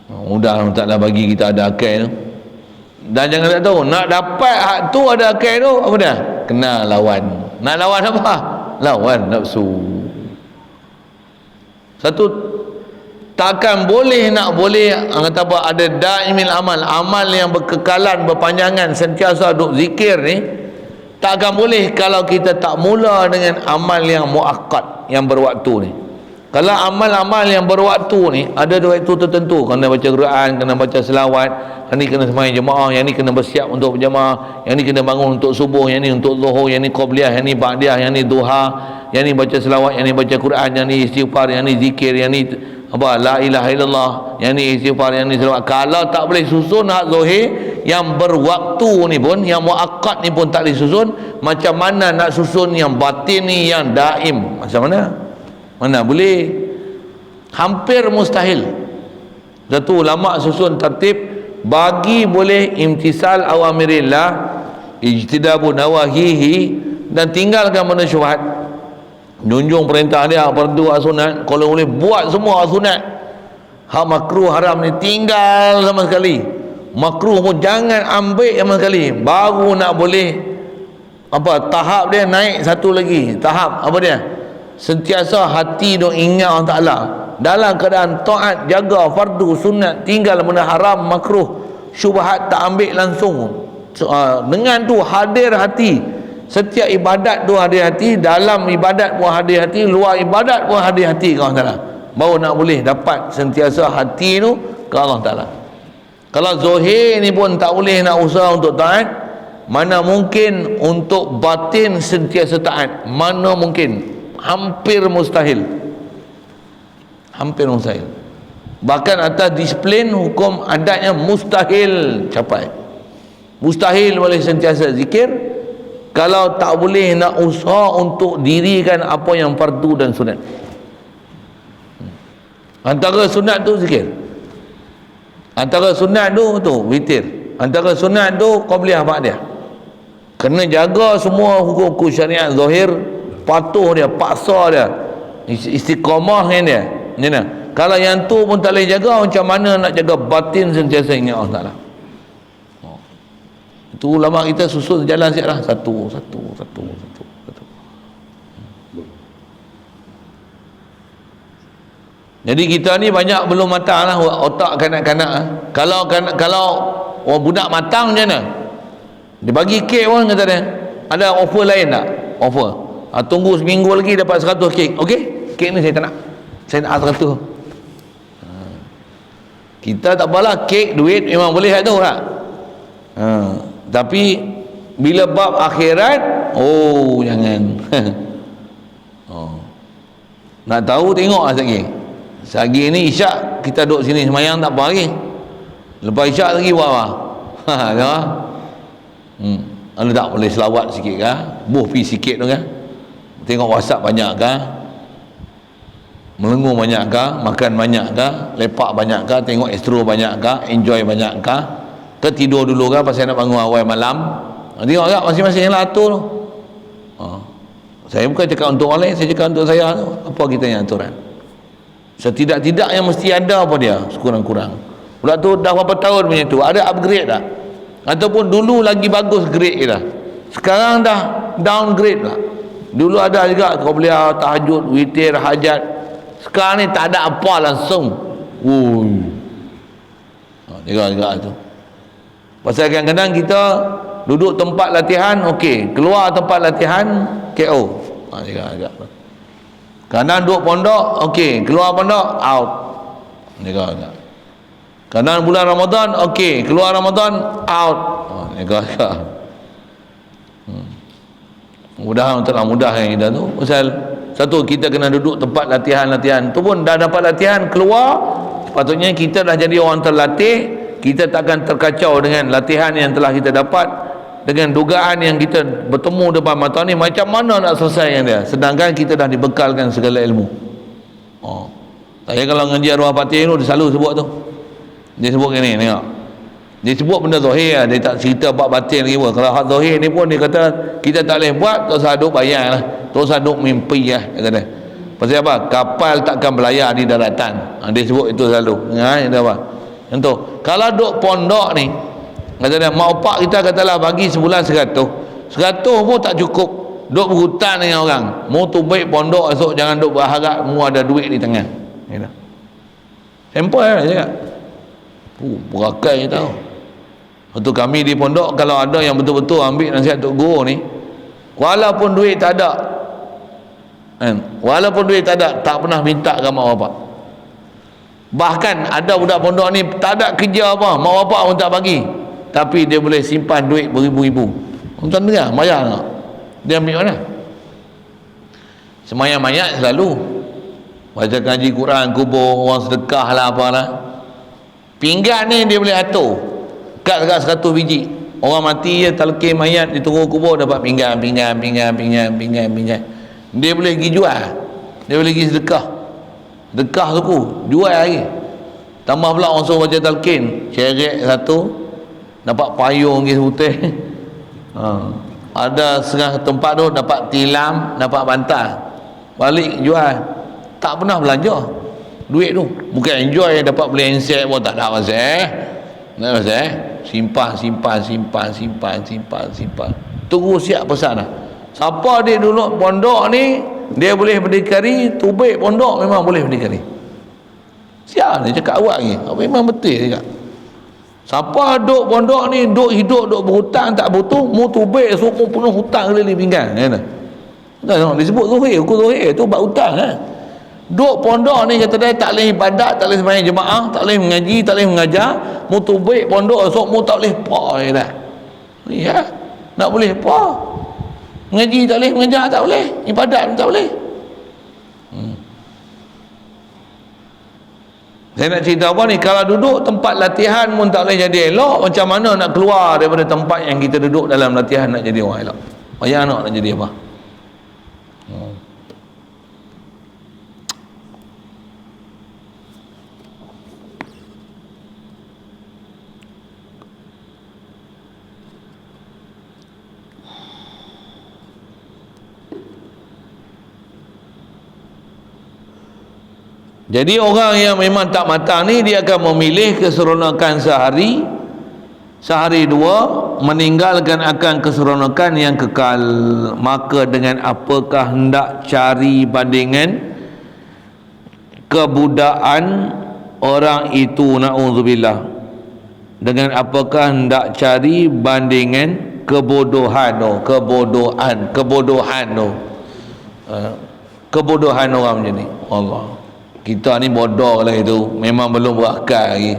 Mudah taklah bagi kita ada akal tu. Dan jangan tak tahu, nak dapat hak tu ada akal tu apa dah? Kena lawan. Nak lawan apa? Lawan nafsu. Satu, takkan boleh kata apa, ada daimil amal yang berkekalan, berpanjangan, sentiasa duk zikir ni, takkan boleh kalau kita tak mula dengan amal yang muakkad, yang berwaktu ni. Kalau amal-amal yang berwaktu ni ada waktu tertentu, kena baca Quran, kena baca selawat, yang ni kena sembahyang jemaah, yang ni kena bersiap untuk berjemaah, yang ni kena bangun untuk subuh, yang ni untuk zuhur, yang ni qabliyah, yang ni ba'diyah, yang ni duha, yang ni baca selawat, yang ni baca Quran, yang ni istighfar, yang ni zikir, yang ni apa, la ilaha illallah, yang ni istighfar, yang ni selawat. Kalau tak boleh susun hak zahir yang berwaktu ni pun, yang muakkad ni pun tak boleh susun, macam mana nak susun yang batin ni, yang daim? Macam mana? Mana boleh? Hampir mustahil. Satu ulama susun tertib, bagi boleh imtisal awamirillah, ijtidabu nawahihi, dan tinggalkan benda syubhat. Junjung perintah dia, fardu sunat, kalau boleh buat semua sunat. Hak makruh haram ni tinggal sama sekali. Makruh pun jangan ambil sama sekali. Baru nak boleh apa, tahap dia naik satu lagi. Tahap apa dia? Sentiasa hati duk ingat Allah Ta'ala dalam keadaan taat, jaga fardu sunat, tinggal benda haram makruh, syubhat tak ambil langsung. Dengan tu hadir hati, setiap ibadat tu hadir hati, dalam ibadat pun hadir hati, luar ibadat pun hadir hati ke Allah Ta'ala, baru nak boleh dapat sentiasa hati tu ke Allah Ta'ala. Kalau zahir ni pun tak boleh nak usaha untuk taat, mana mungkin untuk batin sentiasa taat? Mana mungkin? Hampir mustahil. Bahkan atas disiplin hukum adatnya mustahil capai. Mustahil boleh sentiasa zikir kalau tak boleh nak usaha untuk dirikan apa yang fardu dan sunat. Antara sunat tu zikir, antara sunat tu witir, antara sunat tu qabliyah ba'diyah. Kena jaga semua hukum-hukum syariat zahir, patuh dia, paksa dia, istiqamah dengan dia. Mana? Kalau yang tu pun tak boleh jaga, macam mana nak jaga batin sentiasa ingat Allah Ta'ala? Itu ulama kita susun jalan siap lah, satu. Jadi kita ni banyak belum matang lah otak kanak-kanak. Kalau orang budak matang macam mana? Dia bagi kek pun kata dia, ada offer lain tak? Offer, tunggu seminggu lagi dapat 100 kek. Okey, kek ni saya tak nak, saya nak 100. Kita tak apalah, kek duit memang boleh tak tu tak? Tapi bila bab akhirat, Oh, jangan. Oh. Nak tahu tengok lah lagi. Sehari ni isyak kita duduk sini semayang tak apa lagi. Lepas isyak lagi buat apa? Tengok. Anda tak boleh selawat sikit kah? Pi sikit tu kan? Tengok WhatsApp banyak kah? Melengur banyak kah? Makan banyak kah? Lepak banyak kah? Tengok Astro banyak kah? Enjoy banyak kah? Ke tidur dulu kah pasal nak bangun awal malam? Tengok tak masing-masing yang atur tu. Saya bukan cakap untuk orang lain, saya cakap untuk saya tu. Apa kita yang aturan? Setidak-tidaknya mesti ada apa dia sekurang-kurang. Pula tu dah berapa tahun punya tu, ada upgrade tak? Ataupun dulu lagi bagus grade dah, sekarang dah downgrade lah. Dulu ada juga kau boleh tahajud, witir, hajat. Sekarang ni tak ada apa langsung. Juga tu. Pasal kadang-kadang kita duduk tempat latihan okey, keluar tempat latihan KO. Juga. Kadang duduk pondok okey, keluar pondok out. Juga. Kadang bulan Ramadan okey, keluar Ramadan out. Juga. Mudah-mudahan untuk mudahkan kita tu. Pasal satu, kita kena duduk tempat latihan tu pun dah dapat latihan, keluar sepatutnya kita dah jadi orang terlatih. Kita takkan terkacau dengan latihan yang telah kita dapat, dengan dugaan yang kita bertemu depan mata ni, macam mana nak selesaikan dia, sedangkan kita dah dibekalkan segala ilmu. Saya kalau ngaji arwah batin tu, dia selalu sebut tu, dia sebut gini, tengok, dia sebut benda zahir lah, dia tak cerita bab batin lagi pun. Kalau hak zahir ni pun dia kata kita tak boleh buat, terus aduk bayar lah, terus aduk mimpi lah, dia kata. Pasal apa? Kapal takkan berlayar di daratan. Dia sebut itu selalu. Itu apa? Contoh, kalau duk pondok ni, kata dia, mak opak kita katalah bagi sebulan 100 pun tak cukup. Duk berhutang dengan orang, mau tu baik pondok esok, jangan duk berharap mu ada duit di tangan. Sampel lah cakap. Berakai tau. Waktu kami di pondok, kalau ada yang betul-betul ambil nasihat Tok Guru ni, walaupun duit tak ada, tak pernah minta ke mak bapak. Bahkan ada budak pondok ni tak ada kerja apa, mak bapak pun tak bagi, tapi dia boleh simpan duit beribu-ribu. Tuan dengar, bayar tak? Dia ambil mana? Semayang mayat selalu, baca kaji Quran, kubur, orang sedekah lah apalah. Pinggan ni dia boleh atur, kat 100 biji. Orang mati, talqin mayat, ditunggu kubur, dapat pinggan. Dia boleh pergi jual, dia boleh pergi sedekah suku, jual lagi. Tambah pula orang suruh baca talqin, syariat 1, dapat payung pergi seputih. Ada setengah tempat tu dapat tilam, dapat bantal, balik jual. Tak pernah belanja duit tu. Bukan enjoy, dapat beli handset pun tak ada pasal. Simpan. Tunggu siap pesan dah. Siapa dia dulu pondok ni, dia boleh berdikari, tubik pondok memang boleh berdikari. Siap ni cakap awak ni, memang betul cakap. Siapa duk pondok ni, duk hidup, duk berhutang, tak butuh, mu tubik semua penuh hutang keliling pinggan. Disebut zuhir, hukum zuhir tu bab hutang Duk pondok ni kata dia tak boleh ibadat, tak boleh sembahyang jemaah, tak boleh mengaji, tak boleh mengajar. Mu tubik pondok esok mu tak boleh apa dah. Ya, nak boleh apa? Mengaji tak boleh, mengajar tak boleh, ibadat pun tak boleh. Saya nak cerita apa ni, kalau duduk tempat latihan pun tak boleh jadi elok, macam mana nak keluar daripada tempat yang kita duduk dalam latihan nak jadi orang elok? Ayah nak jadi apa? Jadi orang yang memang tak matang ni, dia akan memilih keseronokan sehari dua, meninggalkan akan keseronokan yang kekal. Maka dengan apakah hendak cari bandingan kebudaan orang itu, na'udzubillah. Dengan apakah hendak cari bandingan kebodohan orang macam ni. Allah, kita ni bodoh lah itu, memang belum berakal lagi,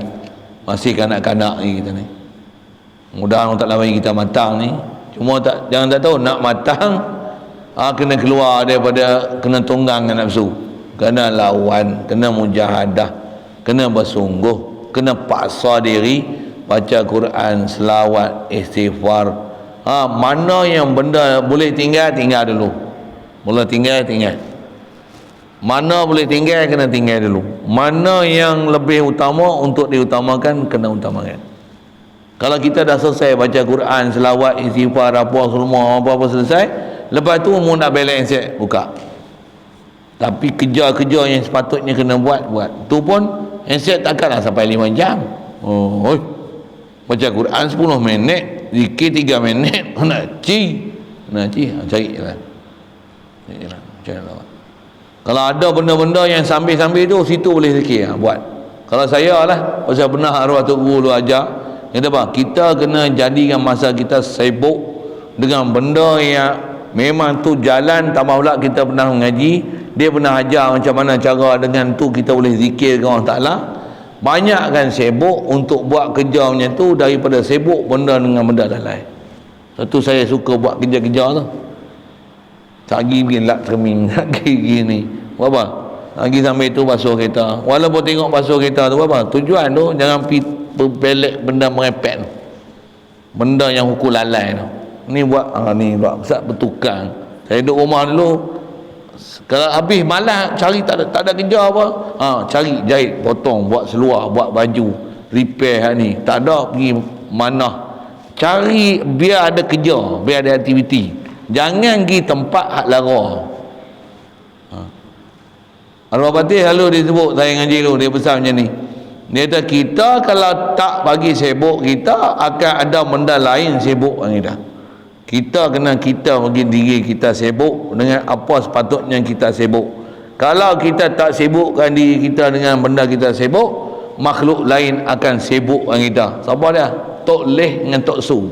masih kanak-kanak ni kita ni. Mudah-mudahan Allah Ta'ala bagi kita matang ni. Cuma jangan tak tahu nak matang, kena keluar daripada, kena tunggang dengan nafsu, kena lawan, kena mujahadah, kena bersungguh, kena paksa diri baca Quran, selawat, istighfar. Mana yang benda boleh tinggal dulu. Mula tinggal. Mana boleh tinggal, kena tinggal dulu. Mana yang lebih utama untuk diutamakan, kena utamakan. Kalau kita dah selesai baca Quran, selawat, istighfar, apa-apa selesai, lepas tu mu nak balance handset, buka. Tapi kerja-kerja yang sepatutnya kena buat. Tu pun handset takkanlah sampai 5 jam. Baca Quran 10 minit, zikir 3 minit, nak carilah. Kalau ada benda-benda yang sambil-sambil tu, situ boleh zikir, buat. Kalau saya lah, pasal pernah arwah Tok Guru ajar, kata apa? Kita kena jadikan masa kita sibuk dengan benda yang memang tu jalan. Tambah pula kita pernah mengaji, dia pernah ajar macam mana cara dengan tu kita boleh zikir dengan Allah Ta'ala. Banyakkan sibuk untuk buat kerja macam tu daripada sibuk benda dengan benda lain. Satu saya suka buat kerja-kerja tu. Sagi pergi lap terming, sagi gini. Apa? Lagi sampai tu basuh kereta. Walaupun tengok basuh kereta tu apa? Tujuan tu jangan pelek benda merepek tu. Benda yang hukum lalai tu. Ni buat bertukang. Saya duduk rumah dulu, kalau habis malas cari tak ada kerja apa, cari jahit, potong, buat seluar, buat baju, repair ni. Tak ada pergi mana. Cari biar ada kerja, biar ada aktiviti. Jangan pergi tempat hak lara. Arwah Patih selalu disebut, saya ngaji dulu, dia pesan macam ni. Dia kata kita kalau tak bagi sibuk, kita akan ada benda lain sibuk dengan kita. Kita bagi diri kita sibuk dengan apa sepatutnya kita sibuk. Kalau kita tak sibukkan diri kita dengan benda kita sibuk, makhluk lain akan sibuk dengan kita. Siapa dia? Tok Leh dengan Tok Su.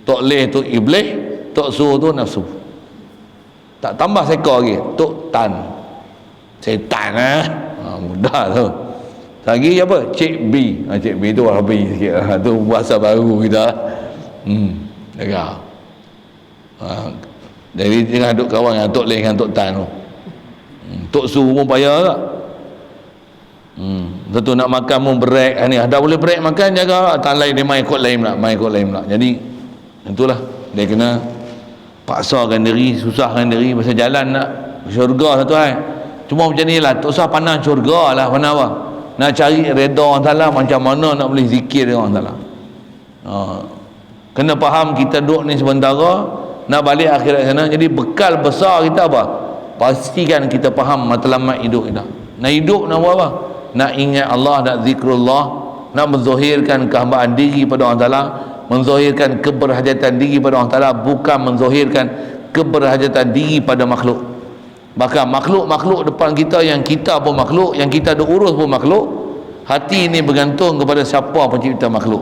Tok Leh tu iblis, Tok Su tu nafsu. Tak tambah seekor lagi, Tok Tan, setan. Mudah tu. Lagi apa? Cik B. Cik B tu Arabi sikit lah. Tu bahasa baru kita. Jaga. Jadi jangan duk kawan dengan Tok Leh dengan Tok Tan tu. Tok Su pun payah tak? Tentu nak makan pun break ni. Dah boleh break makan, jaga tak lain dia main kot lain pula. Jadi itulah dia kena paksakan diri, susahkan diri pasal jalan nak syurga satu hai. Cuma macam ni lah, tak usah pandang syurga lah, pandang apa? Nak cari redha Allah Ta'ala, macam mana nak boleh zikir dengan Allah Ta'ala. Kena faham kita duduk ni sementara, nak balik akhirat sana. Jadi bekal besar kita apa? Pastikan kita faham matlamat hidup kita. Nak hidup nak buat apa? Nak ingat Allah, nak zikrullah, nak menzahirkan kehambaan diri pada Allah Ta'ala, menzahirkan keberhajatan diri pada Allah Ta'ala, bukan menzahirkan keberhajatan diri pada makhluk. Bahkan makhluk-makhluk depan kita, yang kita pun makhluk, yang kita duk urus pun makhluk. Hati ini bergantung kepada siapa pencipta makhluk.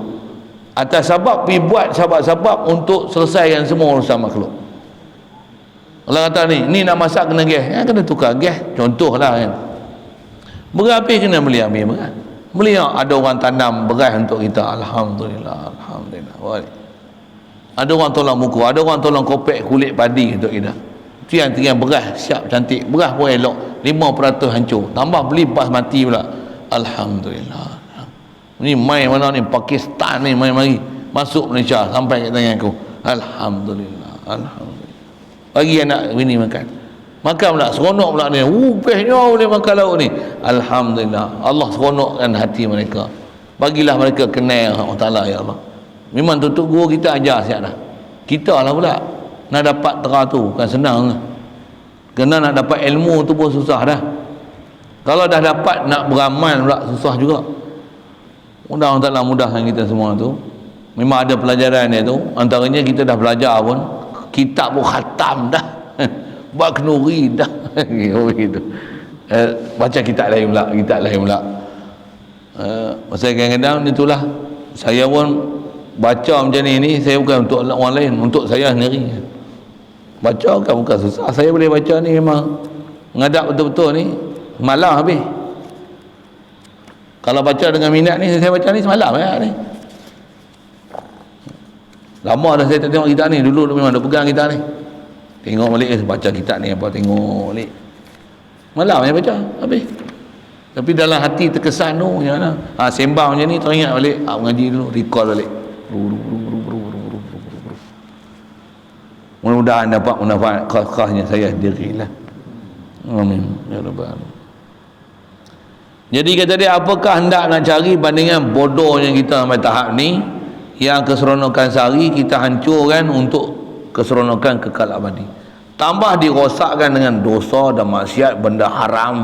Atas sebab pergi buat sebab-sebab untuk selesaikan semua urusan makhluk. Allah kata ni nak masak kena gas, kena tukar gas, contohlah kan. Beras habis kena beli beras. Beli ada orang tanam beras untuk kita, alhamdulillah. Ada orang tolong buku, ada orang tolong kopek kulit padi untuk kita. Tiang-tiang beras siap cantik, beras pun elok, 5% hancur, tambah beli basmati pula, alhamdulillah. Ni mai mana ni, Pakistan ni mai mari masuk Malaysia sampai kat tangan aku, alhamdulillah. Bagi anak bini makan pula, seronok pula ni, bestnya boleh makan lauk ni, alhamdulillah. Allah seronokkan hati mereka, bagilah mereka kenal Allah Ta'ala. Ya Allah, memang tutup guru kita ajar siap dah. Kita lah pula nak dapat terah tu kan senang, kena nak dapat ilmu tu pun susah dah. Kalau dah dapat nak beramal pula susah juga. Mudah Allah Ta'ala mudahkan kita semua tu. Memang ada pelajaran dia tu, antaranya kita dah belajar pun, kitab pun khatam dah, buat kenuri dah. Begitu. Baca kitab lain pula. Pasal kadang-kadang itulah, saya pun baca macam ni saya bukan untuk orang lain, untuk saya sendiri. Baca bukan susah, saya boleh baca ni memang ngadap betul-betul ni malam habis. Kalau baca dengan minat ni, saya baca ni semalam ni. Lama dah saya tak tengok kitab ni. Dulu memang dah pegang kitab ni. Tengok balik, baca kitab ni apa, tengok balik. Malam saya baca, habis. Tapi dalam hati terkesan tu macam mana? Sembang macam ni teringat balik, mengaji dulu, recall balik. Mudah-mudahan dapat manfaat-khasnya saya sendirilah. Amin ya rabbal alamin. Jadi kata dia, apakah hendak nak cari bandingan bodohnya kita sampai tahap ni, yang keseronokan sehari kita hancurkan untuk keseronokan kekal abadi. Tambah dirosakkan dengan dosa dan maksiat, benda haram,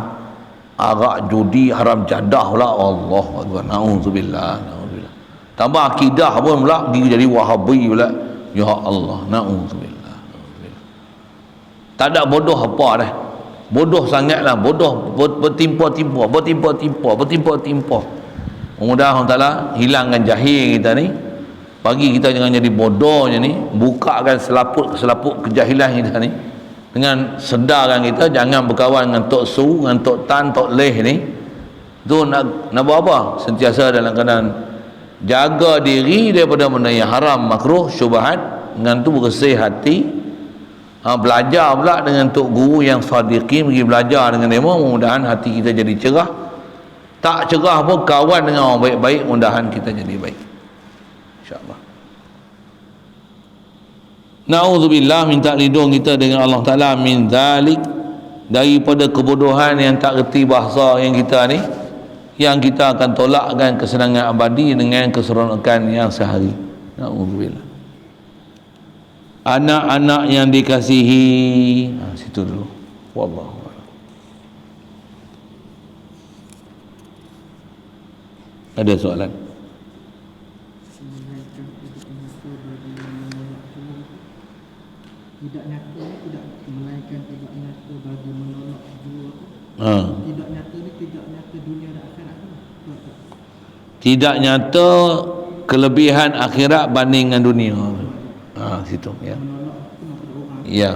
arak, judi, haram jadah pula. Allah Akbar, na'udzubillah, na'udzubillah. Tambah akidah pun pula jadi wahabi pula. Ya Allah, na'udzubillah, na'udzubillah. Tak ada bodoh apa dah. Bodoh sangatlah, bodoh bertimpa-timpa. Mudah-mudahan Allah Ta'ala hilangkan jahil kita ni, bagi kita jangan jadi bodohnya ni, bukakan selaput kejahilan kita ni, dengan sedarkan kita jangan berkawan dengan Tok Su, dengan Tok Tan, Tok Leh ni. Tu nak buat apa? Sentiasa dalam keadaan jaga diri daripada benda yang haram, makruh, syubhat. Dengan tu bersih hati. Belajar pula dengan tok guru yang sadiqin, pergi belajar dengan dia, mudah-mudahan hati kita jadi cerah. Tak cerah pun kawan dengan orang baik-baik, mudah-mudahan kita jadi baik, insya-Allah. Na'udzubillah, minta lindung kita dengan Allah Ta'ala min zalik, daripada kebodohan yang tak reti bahasa yang kita ni, yang kita akan tolakkan kesenangan abadi dengan keseronokan yang sehari. Na'udzubillah. Anak-anak yang dikasihi, situ dulu. Wallahu a'lam. Ada soalan? Tidak nyata ni tidak melainkan tidak nyata bagi menolak jua. Tidak nyata ni tidak nyata dunia dan akhirat. Tidak nyata kelebihan akhirat banding dengan dunia. Situ ya. Ya.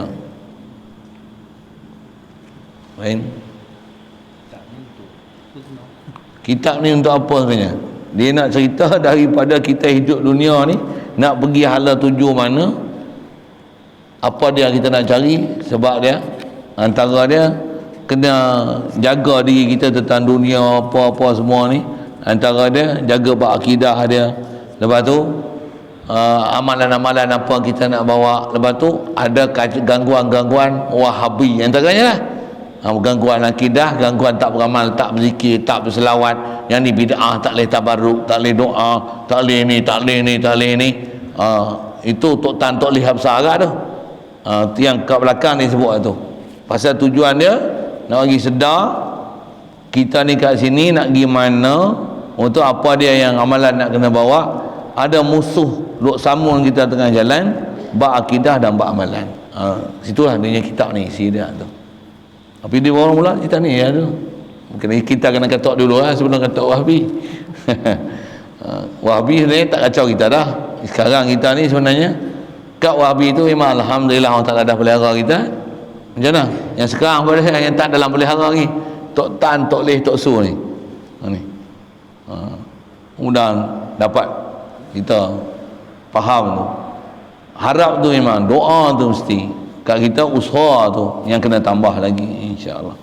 Lain. Kitab ni untuk apa sebenarnya? Dia nak cerita daripada kita hidup dunia ni, nak pergi hala tuju mana, apa dia kita nak cari. Sebab dia antara dia kena jaga diri kita tentang dunia apa-apa semua ni. Antara dia jaga bab akidah dia. Lepas tu amalan-amalan apa kita nak bawa. Lepas tu ada gangguan-gangguan Wahabi antaranya lah. Gangguan akidah, gangguan tak beramal, tak berzikir, tak berselawat, yang ni bid'ah, tak boleh tabarruk, tak boleh doa, tak boleh ni, tak boleh ni, tak boleh ni. Itu Tok Tan, Tok Lihab Sarah tu, yang kat belakang ni sebut tu. Pasal tujuan dia nak bagi sedar kita ni kat sini nak pergi mana, untuk apa dia yang amalan nak kena bawa. Ada musuh duk sambung kita tengah jalan, bab akidah dan bab amalan. Situlah dia kitab ni isi dia tu. Tapi dia orang mula kita ni ya tu. Mungkin kita kena katok dulu lah sebelum katok Wahabi. Wahabi sebenarnya tak kacau kita dah. Sekarang kita ni sebenarnya kat Wahabi tu memang alhamdulillah Allah Taala dah pelihara kita. Macam mana? Yang sekarang pada yang tak dalam pelihara lagi. Tok Tan, Tok Leh, Tok Su ni. Ni. Mudah dapat kita faham tu. Harap tu memang doa tu mesti. Kat kita usaha tu yang kena tambah lagi insya-Allah.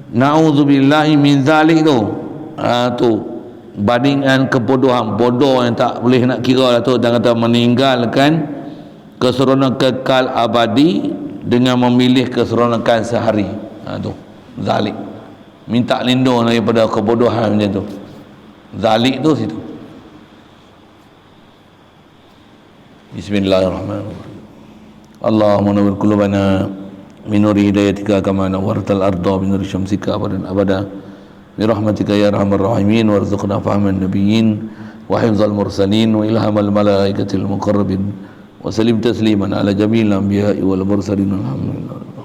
Na'udzubillahi min zalik tu. Tu bandingan kebodohan, bodoh yang tak boleh nak kira lah tu, dan kata meninggalkan keseronokan kekal abadi dengan memilih keseronokan sehari. Tu zalik. Minta lindung daripada kebodohan macam tu. Zalik tu situ. Bismillahirrahmanirrahim. Allahumma nawwir qulubana min nuri hidayatika kama nawwartal arda min nuri syamsika abadan abada bi rahmatika ya arhamar rahimin warzuqna fahman nabiyyin wa hifzal mursalin wa ilhamal malaikatil muqarrabin wa salim tasliman ala jamil anbiya'i wal mursalin alhamdulillah.